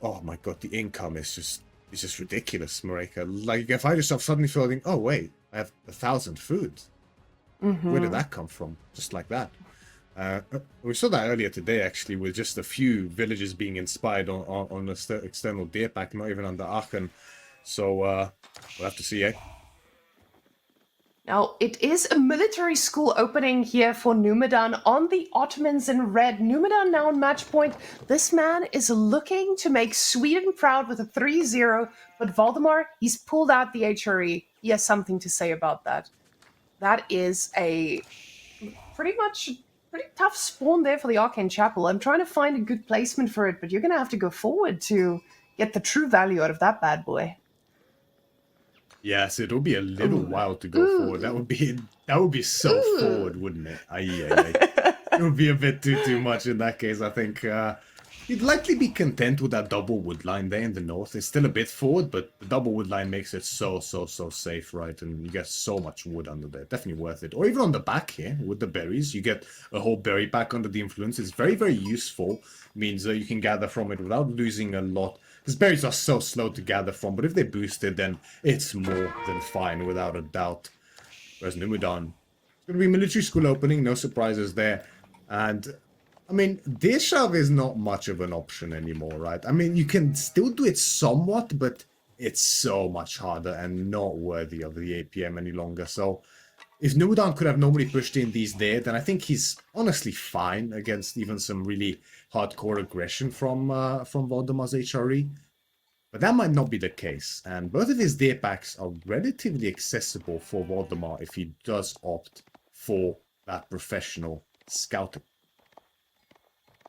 B: oh my god, the income is just ridiculous, Mareka. Like, you find yourself suddenly feeling, oh wait, I have 1,000 food. Where did that come from? Just like that. We saw that earlier today, actually, with just a few villages being inspired on the external deer pack, not even under Aachen. So, we'll have to see, eh?
A: Now, it is a military school opening here for Numudan on the Ottomans in red. Numudan now on match point. This man is looking to make Sweden proud with a 3-0, but Valdemar, he's pulled out the HRE. He has something to say about that. That is a pretty tough spawn there for the Arcane Chapel. I'm trying to find a good placement for it, but you're going to have to go forward to get the true value out of that bad boy.
B: Yes, it'll be a little while to go forward. That would be so forward, wouldn't it? It would be a bit too much in that case, I think. You'd likely be content with that double wood line there in the north. It's still a bit forward, but the double wood line makes it so safe, right? And you get so much wood under there. Definitely worth it. Or even on the back here with the berries. You get a whole berry pack under the influence. It's very, very useful. Means you can gather from it without losing a lot. Because berries are so slow to gather from. But if they boost it, then it's more than fine, without a doubt. Whereas Numudan, it's going to be military school opening. No surprises there. And... I mean, Decisive is not much of an option anymore, right? I mean, you can still do it somewhat, but it's so much harder and not worthy of the APM any longer. So, if Numudan could have normally pushed in these there, then I think he's honestly fine against even some really hardcore aggression from Valdemar's HRE. But that might not be the case, and both of his deer packs are relatively accessible for Valdemar if he does opt for that professional scouting.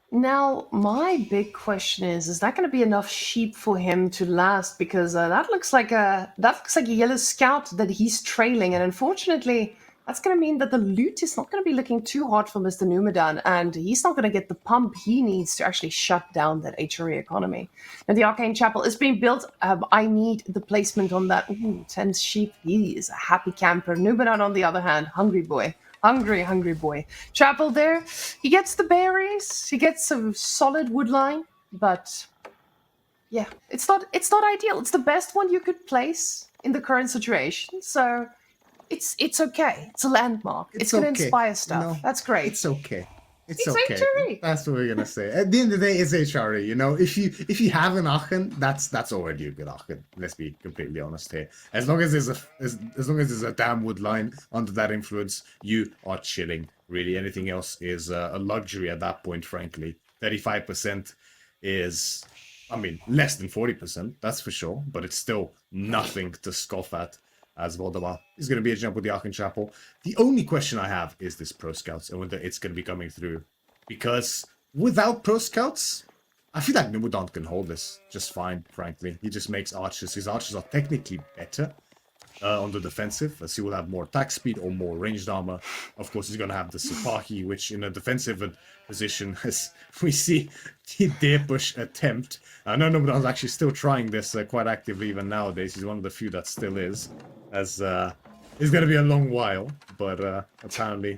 A: Now, my big question is that going to be enough sheep for him to last? Because that looks like a yellow scout that he's trailing, and unfortunately, that's going to mean that the loot is not going to be looking too hot for Mr. Numudan, and he's not going to get the pump he needs to actually shut down that HRE economy. Now, the Arcane Chapel is being built. I need the placement on that. Ooh, 10 sheep. He is a happy camper. Numudan, on the other hand, hungry boy. Hungry boy. Chapel there, he gets the berries, he gets some solid wood line, but yeah, it's not ideal. It's the best one you could place in the current situation, so it's okay. It's a landmark. It's going to inspire stuff. That's great.
B: It's okay. It's
A: It's
B: okay.
A: HRE.
B: That's what we're gonna say. At the end of the day, it's HRE. You know, if you have an Aachen, that's already a good Aachen. Let's be completely honest here. As long as there's as long as there's a damn wood line under that influence, you are chilling. Really, anything else is a luxury at that point. Frankly, 35% is, I mean, less than 40%. That's for sure. But it's still nothing to scoff at. As Valdemar is going to be a jump with the Aachen Chapel. The only question I have is this Pro Scouts and whether it's going to be coming through. Because without Pro Scouts, I feel like Numudan can hold this just fine, frankly. He just makes archers. His archers are technically better on the defensive, as he will have more attack speed or more ranged armor. Of course, he's going to have the Sipahi, which in a defensive position, as we see the dare push attempt. I know Numudan's actually still trying this quite actively even nowadays. He's one of the few that still is, as it's going to be a long while, but apparently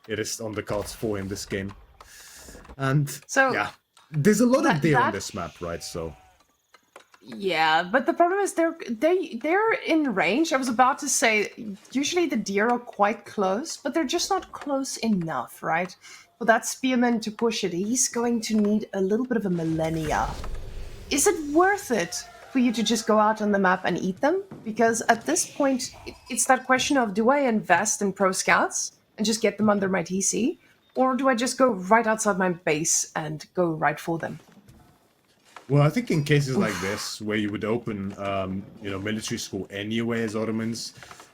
B: it is on the cards for him this game. And
A: So
B: yeah, there's a lot of deer on
A: that
B: this map, right? So
A: yeah, but the problem is they're in range. I was about to say usually the deer are quite close, but they're just not close enough, right? For that spearman to push it, he's going to need a little bit of a millennia. Is it worth it for you to just go out on the map and eat them? Because at this point, it's that question of, do I invest in Pro Scouts and just get them under my TC? Or do I just go right outside my base and go right for them?
B: well, I think in cases like this, where you would open, military school anyway as Ottomans,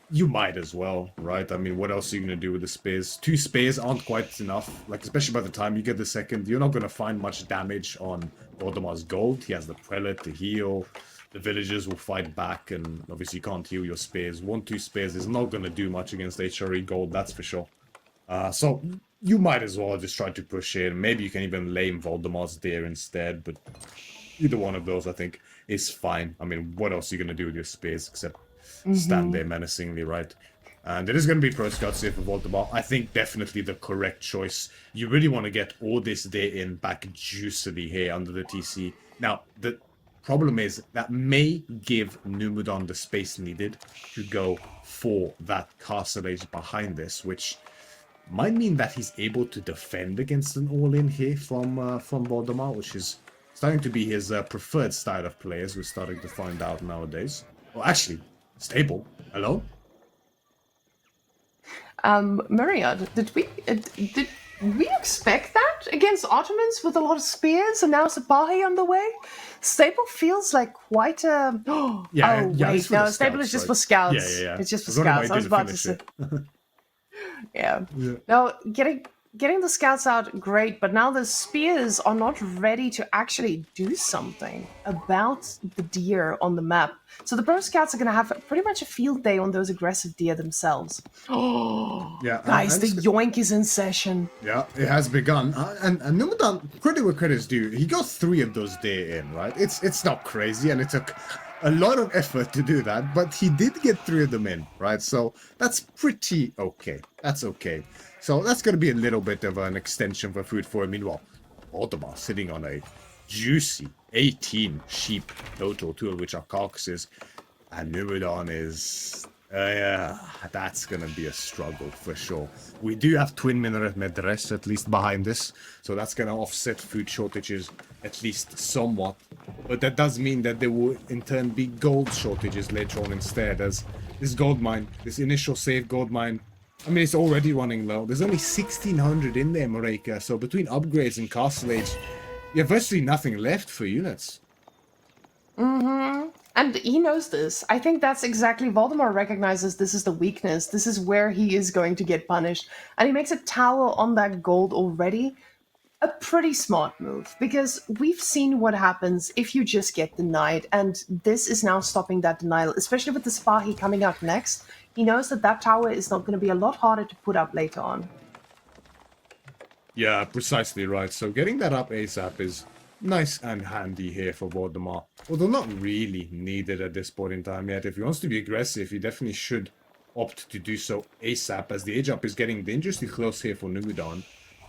B: you might as well, right? I mean, what else are you going to do with the spears? 2 spears aren't quite enough, like, especially by the time you get the second, you're not going to find much damage on Valdemar's gold. He has the prelate to heal, the villagers will fight back, and obviously you can't heal your spears. 1-2 spears is not going to do much against HRE gold, that's for sure. So you might as well just try to push in. Maybe you can even lame Valdemar's there instead, but either one of those, I think, is fine. I mean, what else are you going to do with your spears except stand there menacingly, right? And it is going to be Pro Scouts here for Valdemar. I think definitely the correct choice. You really want to get all this day in back juicily here under the TC. Now, the problem is that may give Numudan the space needed to go for that castle age behind this, which might mean that he's able to defend against an all-in here from Valdemar, which is starting to be his preferred style of play, as we're starting to find out nowadays. Well, actually, stable. Hello?
A: Myriad, did we expect that against Ottomans with a lot of spears and now Sipahi on the way? Stable feels like quite a...
B: Yeah,
A: oh,
B: yeah,
A: wait,
B: it's for
A: no,
B: the
A: Stable
B: scouts,
A: is just
B: right?
A: for scouts.
B: Yeah.
A: It's just for
B: I was wondering
A: scouts.
B: why
A: I
B: he
A: was
B: didn't
A: about to
B: finish
A: say...
B: it.
A: Yeah.
B: Yeah.
A: No, getting the scouts out, great, but now the spears are not ready to actually do something about the deer on the map. So the Pro Scouts are going to have pretty much a field day on those aggressive deer themselves. Oh,
B: Yeah,
A: guys, the yoink is in session.
B: Yeah, it has begun. And Numudan, credit where credit's due, he got 3 of those day in, right? It's not crazy, and it took a lot of effort to do that, but he did get 3 of them in, right? So that's pretty okay. That's okay. So that's going to be a little bit of an extension for food for him. Meanwhile, Valdemar sitting on a juicy 18 sheep total, 2 of which are carcasses, and Numudan is... yeah, that's gonna be a struggle for sure. We do have twin minaret medres at least behind this, so that's gonna offset food shortages at least somewhat. But that does mean that there will in turn be gold shortages later on instead, as this gold mine, this initial save gold mine, I mean, it's already running low. There's only 1,600 in there, Mareka, so between upgrades and castle age, you have virtually nothing left for units.
A: And he knows this. I think that's exactly Valdemar recognizes this is the weakness. This is where he is going to get punished. And he makes a tower on that gold already. A pretty smart move, because we've seen what happens if you just get denied, and this is now stopping that denial, especially with the Sipahi coming up next. He knows that that tower is not going to be a lot harder to put up later on.
B: Yeah, precisely right. So getting that up ASAP is nice and handy here for Valdemar. Although not really needed at this point in time yet. If he wants to be aggressive, he definitely should opt to do so ASAP, as the age up is getting dangerously close here for Numudan.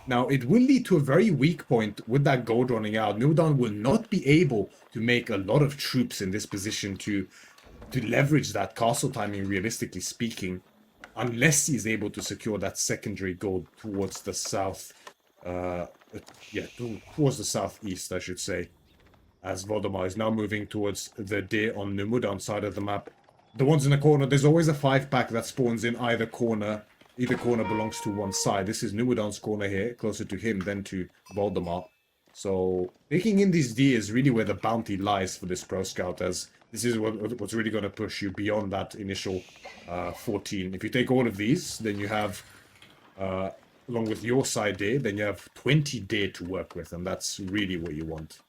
B: Now, it will lead to a very weak point with that gold running out. Numudan will not be able to make a lot of troops in this position to leverage that castle timing, realistically speaking, unless he's able to secure that secondary gold towards the south. uh, yeah, towards the southeast, I should say, as Valdemar is now moving towards the deer on Numudan side of the map. The ones in the corner, there's always a 5-pack that spawns in either corner. Either corner belongs to one side. This is Numudan's corner here, closer to him than to Valdemar. So, taking in these deer is really where the bounty lies for this Pro Scout, as this is what's really going to push you beyond that initial 14. If you take all of these, then you have, along with your side deer, then you have 20 deer to work with, and that's really what you want.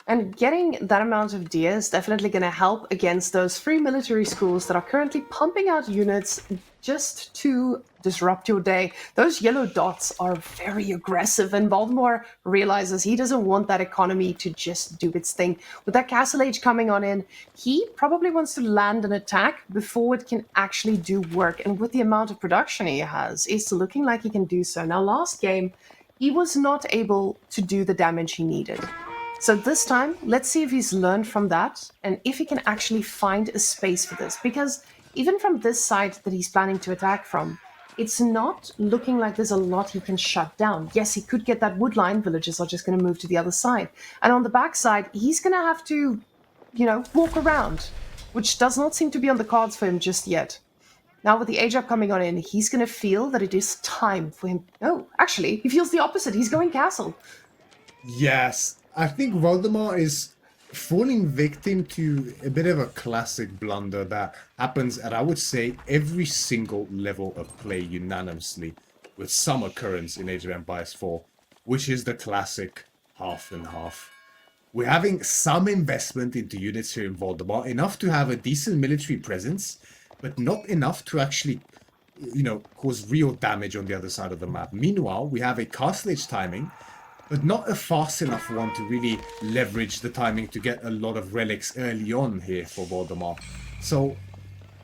A: And getting that amount of deer is definitely going to help against those free military schools that are currently pumping out units just to disrupt your day. Those yellow dots are very aggressive, and Baltimore realizes he doesn't want that economy to just do its thing. With that Castle Age coming on in, he probably wants to land an attack before it can actually do work. And with the amount of production he has, it's looking like he can do so. Now, last game, he was not able to do the damage he needed. So this time, let's see if he's learned from that and if he can actually find a space for this. Because even from this side that he's planning to attack from, it's not looking like there's a lot he can shut down. Yes, he could get that wood line. Villagers are just going to move to the other side. And on the back side, he's going to have to, walk around, which does not seem to be on the cards for him just yet. Now with the age up coming on in, he's going to feel that it is time for him. No, actually, he feels the opposite. He's going castle.
B: Yes. I think Valdemar is falling victim to a bit of a classic blunder that happens at, I would say, every single level of play unanimously, with some occurrence in Age of Empires 4, which is the classic half and half. We're having some investment into units here in Valdemar, enough to have a decent military presence, but not enough to actually, cause real damage on the other side of the map. Meanwhile, we have a castle age timing, but not a fast enough one to really leverage the timing to get a lot of relics early on here for Valdemar. So,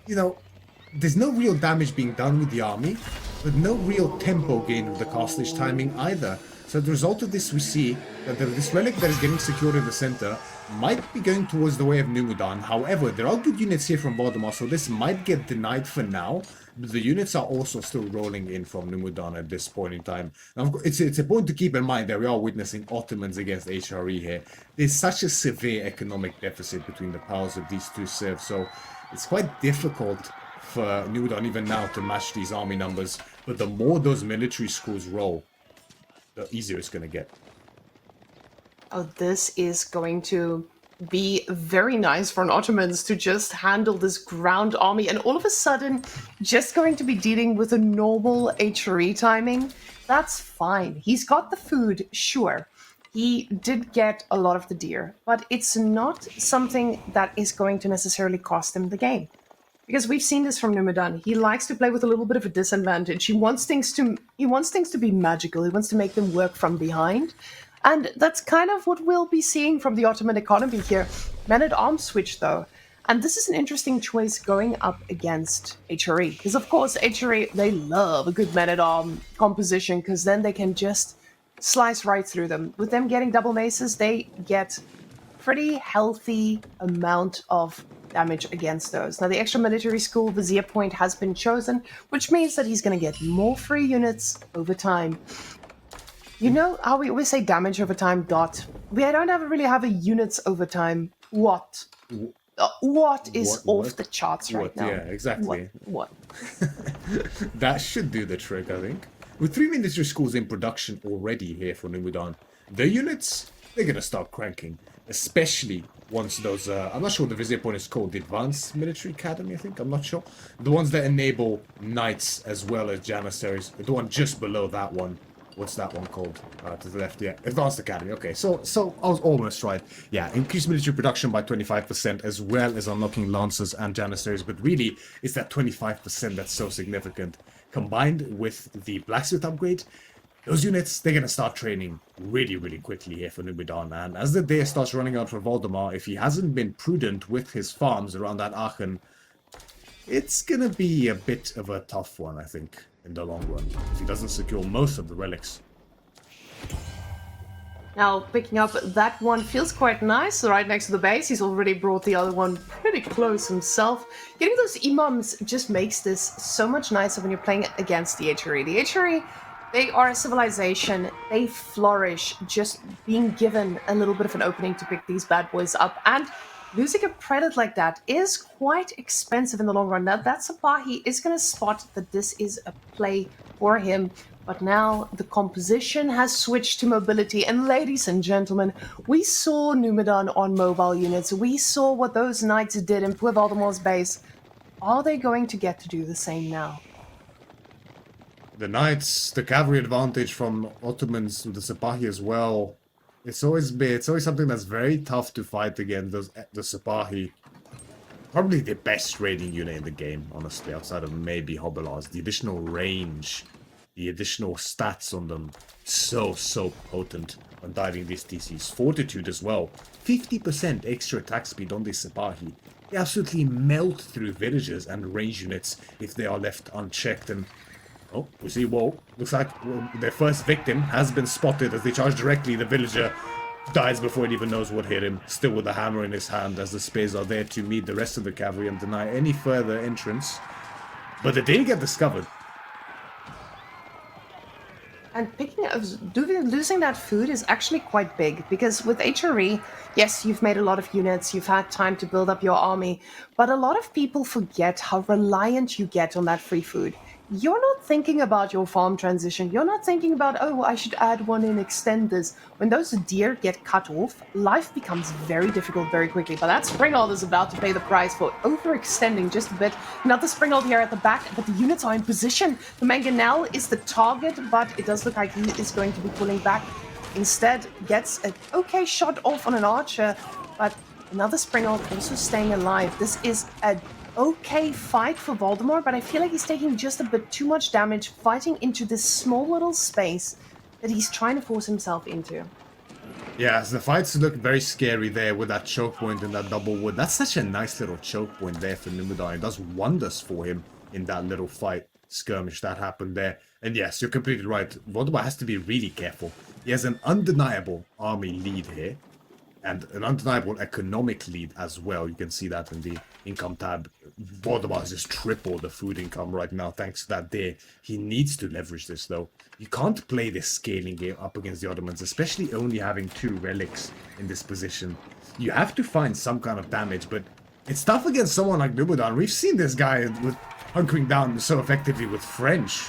B: there's no real damage being done with the army, but no real tempo gain with the castlage timing either. So the result of this, we see that this relic that is getting secured in the center might be going towards the way of Numudan. However, there are good units here from Valdemar, so this might get denied for now. But the units are also still rolling in from Numudan at this point in time. Now, it's a point to keep in mind that we are witnessing Ottomans against HRE here. There's such a severe economic deficit between the powers of these two civs, so it's quite difficult for Numudan even now to match these army numbers. But the more those military schools roll, the easier it's going to get.
A: Oh, this is going to be very nice for an Ottomans to just handle this ground army and all of a sudden just going to be dealing with a normal HRE timing. That's fine. He's got the food, sure. He did get a lot of the deer, but it's not something that is going to necessarily cost him the game. Because we've seen this from Numudan. He likes to play with a little bit of a disadvantage. He wants things to be magical. He wants to make them work from behind. And that's kind of what we'll be seeing from the Ottoman economy here. Men-at-arms switch, though. And this is an interesting choice going up against HRE. Because, of course, HRE, they love a good men-at-arm composition, because then they can just slice right through them. With them getting double maces, they get pretty healthy amount of damage against those. Now, the extra military school Vizier point has been chosen, which means that he's going to get more free units over time. You know how we always say damage over time, dot? We don't really have a units over time. What is off the charts right now?
B: Yeah, exactly.
A: What?
B: That should do the trick, I think. With 3 military schools in production already here for Numudan, the units, they're going to start cranking. Especially once those, I'm not sure what the Vizier point is called, the Advanced Military Academy, I think, I'm not sure. The ones that enable Knights as well as Janissaries, the one just below that one. What's that one called? To the left, yeah. Advanced Academy, okay. So I was almost right. Yeah, increase military production by 25% as well as unlocking Lancers and Janissaries, but really, it's that 25% that's so significant. Combined with the Blacksmith upgrade, those units, they're going to start training really, really quickly here for Numudan. And as the day starts running out for Valdemar, if he hasn't been prudent with his farms around that Aachen, it's going to be a bit of a tough one, I think, in the long run, if he doesn't secure most of the relics.
A: Now, picking up that one feels quite nice, right next to the base. He's already brought the other one pretty close himself. Getting those imams just makes this so much nicer when you're playing against the HRE. The HRE, They are a civilization. They flourish just being given a little bit of an opening to pick these bad boys up. And losing a predator like that is quite expensive in the long run. Now, that Sapahi is going to spot that this is a play for him. But now the composition has switched to mobility. And ladies and gentlemen, we saw Numudan on mobile units. We saw what those knights did in Poor Valdemar's base. Are they going to get to do the same now?
B: The knights, the cavalry advantage from Ottomans to the Sipahi as well. It's always something that's very tough to fight against the Sipahi. Probably the best raiding unit in the game, honestly, outside of maybe Hobilars. The additional range, the additional stats on them, so potent on diving these TCs. Fortitude as well, 50% extra attack speed on these Sipahi. They absolutely melt through villages and range units if they are left unchecked. And oh, we see, whoa, looks like their first victim has been spotted as they charge directly. The villager dies before he even knows what hit him, still with a hammer in his hand as the spears are there to meet the rest of the cavalry and deny any further entrance. But they did get discovered.
A: And losing that food is actually quite big, because with HRE, yes, you've made a lot of units, you've had time to build up your army, but a lot of people forget how reliant you get on that free food. You're not thinking about your farm transition. You're not thinking about, oh, I should add one and extend this. When those deer get cut off, life becomes very difficult very quickly. But that Springald is about to pay the price for overextending just a bit. Not the Springald here at the back, but the units are in position. The Mangonel is the target, but it does look like he is going to be pulling back. Instead, gets an okay shot off on an archer, but another Springald also staying alive. This is a okay fight for Valdemar, but I feel like he's taking just a bit too much damage fighting into this small little space that he's trying to force himself into.
B: Yeah, the fights look very scary there with that choke point and that double wood. That's such a nice little choke point there for Numudan. It does wonders for him in that little fight skirmish that happened there. And yes, you're completely right. Valdemar has to be really careful. He has an undeniable army lead here, and an undeniable economic lead as well. You can see that in the income tab. Valdemar has just tripled the food income right now thanks to that deer. He needs to leverage this though. You can't play this scaling game up against the Ottomans, especially only having 2 relics in this position. You have to find some kind of damage, but it's tough against someone like Numudan. We've seen this guy with hunkering down so effectively with French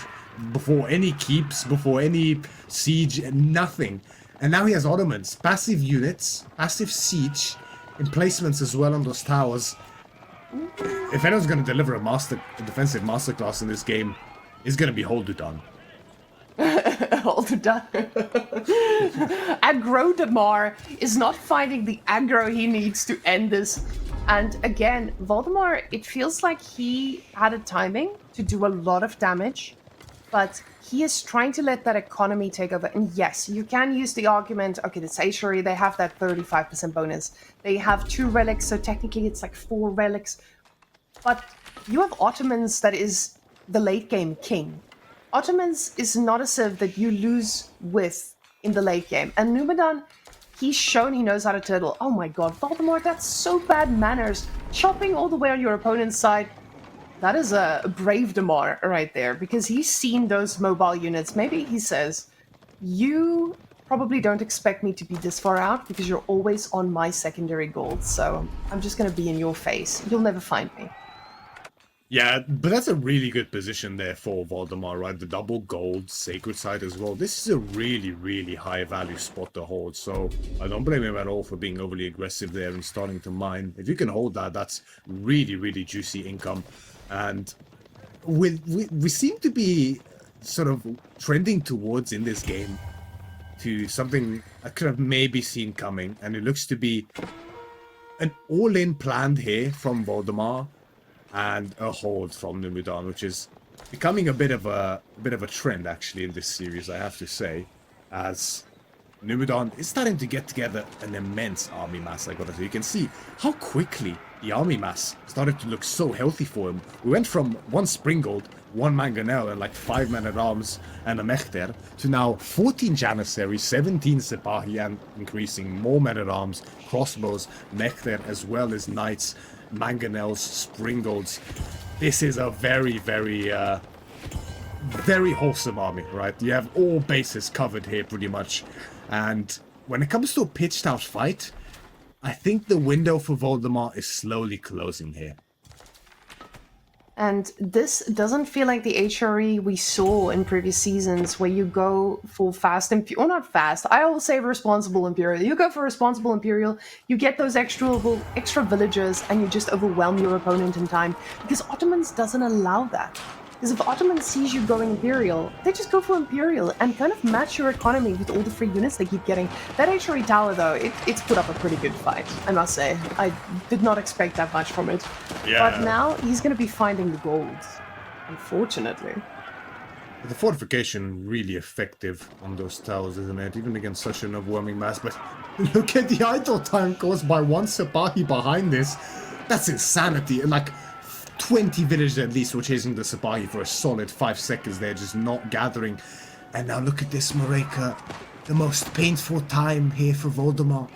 B: before any keeps, before any siege, nothing. And now he has Ottomans, passive units, passive siege, emplacements as well on those towers. If anyone's going to deliver a defensive masterclass in this game, it's going to be Holdudan.
A: Holdudan. Valdemar is not finding the aggro he needs to end this. And again, Valdemar, it feels like he had a timing to do a lot of damage, but he is trying to let that economy take over. And yes, you can use the argument, okay, the Saishuri, they have that 35% bonus. They have 2 relics, so technically it's like 4 relics. But you have Ottomans that is the late game king. Ottomans is not a civ that you lose with in the late game. And Numudan, he's shown he knows how to turtle. Oh my god, Valdemar, that's so bad manners. Chopping all the way on your opponent's side. That is a brave Demar right there, because he's seen those mobile units. Maybe he says, you probably don't expect me to be this far out because you're always on my secondary gold, so I'm just going to be in your face. You'll never find me.
B: Yeah, but that's a really good position there for Valdemar, right? The double gold, sacred site as well. This is a really high value spot to hold, so I don't blame him at all for being overly aggressive there and starting to mine. If you can hold that, that's really juicy income. And we seem to be sort of trending towards in this game to something I could have maybe seen coming, and it looks to be an all-in planned here from Valdemar and a hold from Numudan, which is becoming a bit of a trend actually in this series, I have to say, as Numudan is starting to get together an immense army mass. I gotta say, you can see how quickly the army mass started to look so healthy for him. We went from 1 Springald, 1 Mangonel, and like 5 men-at-arms and a Mechter, to now 14 Janissaries, 17 Sipahi, and increasing more men-at-arms, crossbows, Mechter, as well as knights, Mangonels, Springolds. This is a very very wholesome army, right? You have all bases covered here pretty much. And when it comes to a pitched out fight, I think the window for Valdemar is slowly closing here.
A: And this doesn't feel like the HRE we saw in previous seasons where you go for fast or not fast. I always say responsible Imperial. You go for responsible Imperial, you get those extra villagers, and you just overwhelm your opponent in time. Because Ottomans doesn't allow that. Because if Ottoman sees you going Imperial, they just go for Imperial and kind of match your economy with all the free units they keep getting. That HRE tower, though, it's put up a pretty good fight, I must say. I did not expect that much from it.
B: Yeah.
A: But now he's going to be finding the gold, unfortunately.
B: The fortification really effective on those towers, isn't it? Even against such an overwhelming mass. But look at the idle time caused by one Sipahi behind this. That's insanity. And like 20 villagers at least were chasing the Sipahi for a solid 5 seconds there, just not gathering. And now look at this, Mareka. The most painful time here for Valdemar.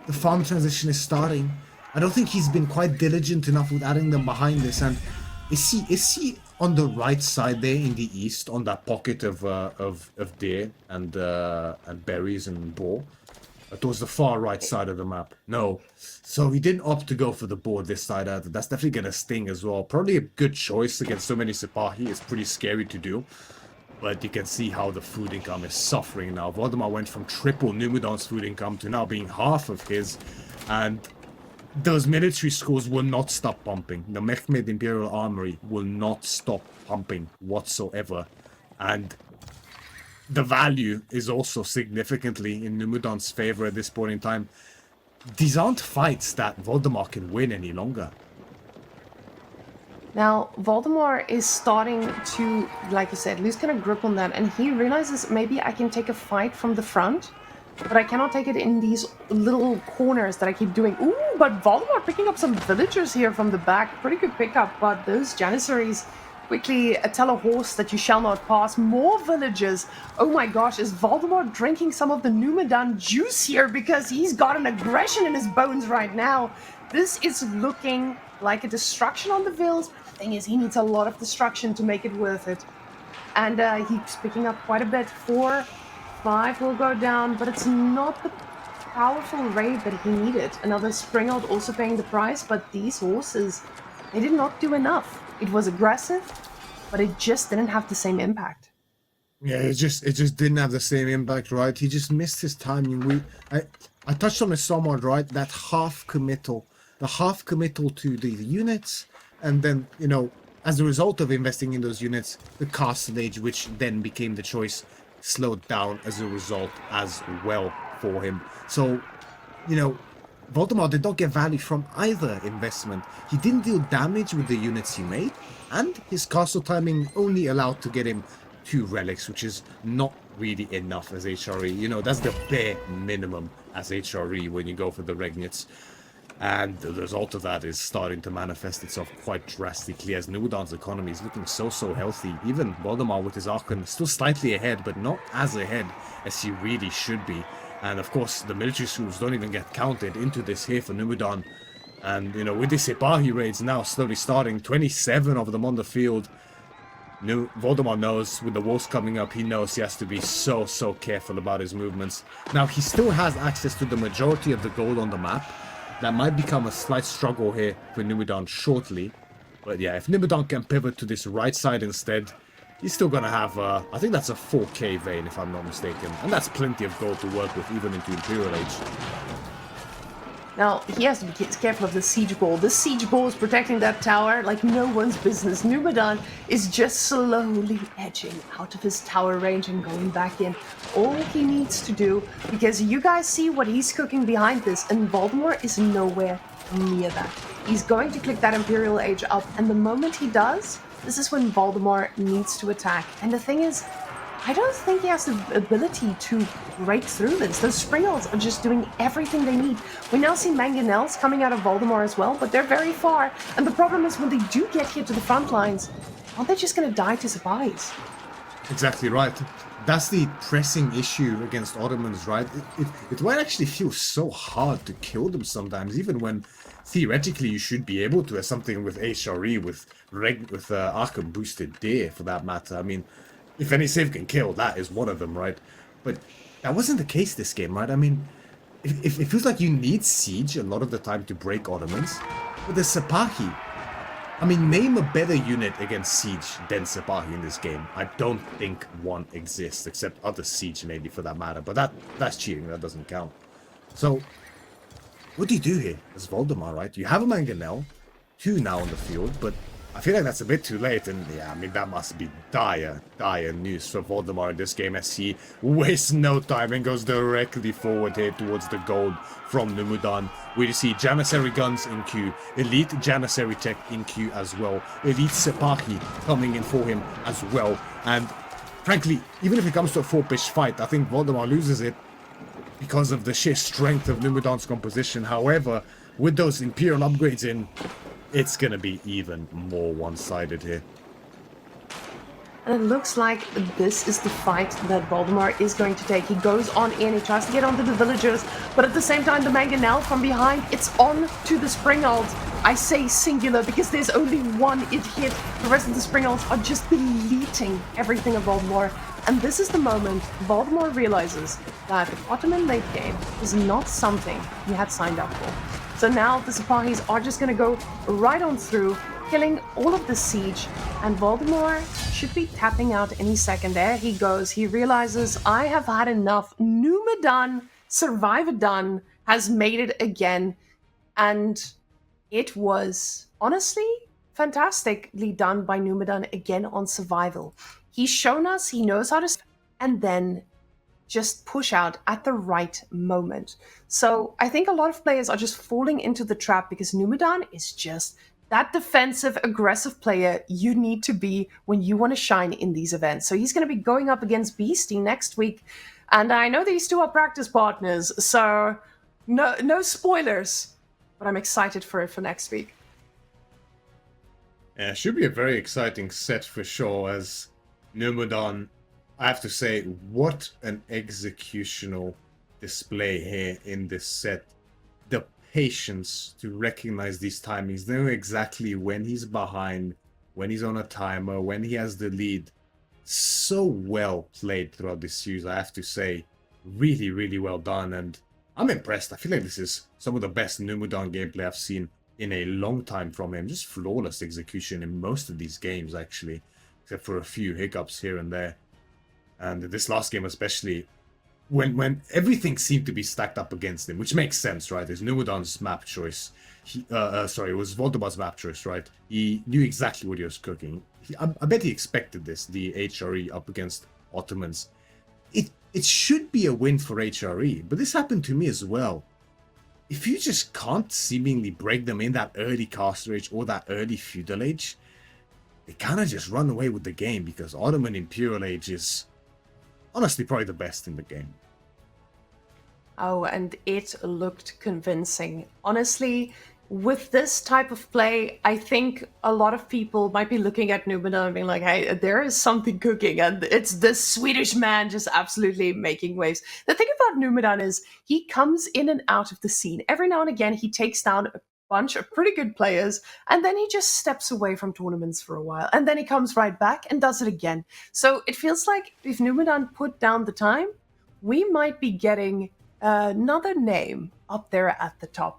B: The farm transition is starting. I don't think he's been quite diligent enough with adding them behind this. And is he on the right side there in the east, on that pocket of deer and berries and boar? Towards the far right side of the map. No. So he didn't opt to go for the board this side either. That's definitely going to sting as well. Probably a good choice against so many Sipahi. It's pretty scary to do. But you can see how the food income is suffering now. Valdemar went from triple Numudan's food income to now being half of his. And those military schools will not stop pumping. The Mehmed Imperial Armory will not stop pumping whatsoever. And the value is also significantly in Numudan's favor at this point in time. These aren't fights that Valdemar can win any longer.
A: Now, Valdemar is starting to, like you said, lose kind of grip on that, and he realizes maybe I can take a fight from the front, but I cannot take it in these little corners that I keep doing. Ooh, but Valdemar picking up some villagers here from the back. Pretty good pickup, but those Janissaries quickly tell a horse that you shall not pass. More villagers. Oh my gosh, is Valdemar drinking some of the Numudan juice here because he's got an aggression in his bones right now? This is looking like a destruction on the Vales. The thing is, he needs a lot of destruction to make it worth it. And he's picking up quite a bit. 4, 5 will go down, but it's not the powerful raid that he needed. Another Springald also paying the price, but these horses, they did not do enough. It was aggressive, but it just didn't have the same impact.
B: Yeah, it just didn't have the same impact, right? He just missed his timing. I touched on it somewhat, right? That half committal, the half committal to the units, and then, you know, as a result of investing in those units, the castlage, which then became the choice, slowed down as a result as well for him. So, you know, Valdemar did not get value from either investment. He didn't deal damage with the units he made, and his castle timing only allowed to get him 2 relics, which is not really enough as HRE. You know, that's the bare minimum as HRE when you go for the Regnits. And the result of that is starting to manifest itself quite drastically as Numudan's economy is looking so healthy. Even Valdemar with his Archon still slightly ahead, but not as ahead as he really should be. And of course, the military schools don't even get counted into this here for Numudan. And, you know, with the Sipahi raids now slowly starting, 27 of them on the field, Valdemar knows with the wars coming up, he knows he has to be so careful about his movements. Now, he still has access to the majority of the gold on the map. That might become a slight struggle here for Numudan shortly. But yeah, if Numudan can pivot to this right side instead, he's still gonna have, I think that's a 4k vein if I'm not mistaken. And that's plenty of gold to work with even into Imperial Age.
A: Now, he has to be careful of the siege ball. The siege ball is protecting that tower like no one's business. Numudan is just slowly edging out of his tower range and going back in. All he needs to do, because you guys see what he's cooking behind this, and Valdemar is nowhere near that. He's going to click that Imperial Age up, and the moment he does, this is when Valdemar needs to attack. And the thing is, I don't think he has the ability to break through this. Those Springalds are just doing everything they need. We now see Mangonels coming out of Valdemar as well, but they're very far. And the problem is when they do get here to the front lines, aren't they just going to die to Sipahis?
B: Exactly right. That's the pressing issue against Ottomans, right? It might actually feel so hard to kill them sometimes, even when theoretically you should be able to, as something with HRE, with Arkham boosted Deer for that matter. I mean, if any save can kill, that is one of them, right? But that wasn't the case this game, right? I mean, it feels like you need Siege a lot of the time to break Ottomans. But the Sepahi, I mean, name a better unit against Siege than Sepahi in this game. I don't think one exists, except other Siege maybe for that matter. But that's cheating, that doesn't count. So, what do you do here as Valdemar, right? You have a Mangonel, 2 now on the field, but I feel like that's a bit too late, and yeah, I mean, that must be dire news for Valdemar in this game as he wastes no time and goes directly forward here towards the gold from Numudan, where you see Janissary guns in queue, elite Janissary tech in queue as well, elite Sepahi coming in for him as well, and frankly, even if it comes to a 4-pitch fight, I think Valdemar loses it because of the sheer strength of Numudan's composition. However, with those Imperial upgrades in, it's gonna be even more one-sided here.
A: And it looks like this is the fight that Valdemar is going to take. He goes on in, he tries to get onto the villagers, but at the same time the Mangonel from behind, it's on to the Springald. I say singular because there's only one it hit. The rest of the Springalds are just deleting everything of Valdemar. And this is the moment Valdemar realizes that Ottoman late game is not something he had signed up for. So now the Sepahis are just going to go right on through, killing all of the siege, and Valdemar should be tapping out any second. There he goes. He realizes, I have had enough. Numudan, Survivor-done, has made it again. And it was, honestly, fantastically done by Numudan again on survival. He's shown us he knows how to, and then just push out at the right moment. So I think a lot of players are just falling into the trap because Numudan is just that defensive, aggressive player you need to be when you want to shine in these events. So he's going to be going up against Beastie next week. And I know these two are practice partners, so no spoilers, but I'm excited for it for next week.
B: Yeah, it should be a very exciting set for sure, as Numudan, I have to say, what an executional display here in this set. The patience to recognize these timings, know exactly when he's behind, when he's on a timer, when he has the lead. So well played throughout this series, I have to say. Really, really well done, and I'm impressed. I feel like this is some of the best Numudan gameplay I've seen in a long time from him. Just flawless execution in most of these games, actually, except for a few hiccups here and there. And this last game especially, when everything seemed to be stacked up against him, which makes sense, right? It's Numudan's map choice. It was Valdemar's map choice, right? He knew exactly what he was cooking. I bet he expected this, the HRE up against Ottomans. It should be a win for HRE, but this happened to me as well. If you just can't seemingly break them in that early Caster Age or that early Feudal Age, they kind of just run away with the game, because Ottoman Imperial Age is honestly probably the best in the game.
A: Oh, and it looked convincing. Honestly, with this type of play, I think a lot of people might be looking at Numudan and being like, hey, there is something cooking, and it's this Swedish man just absolutely making waves. The thing about Numudan is he comes in and out of the scene. Every now and again, he takes down a bunch of pretty good players, and then he just steps away from tournaments for a while, and then he comes right back and does it again. So it feels like if Numudan put down the time, we might be getting another name up there at the top.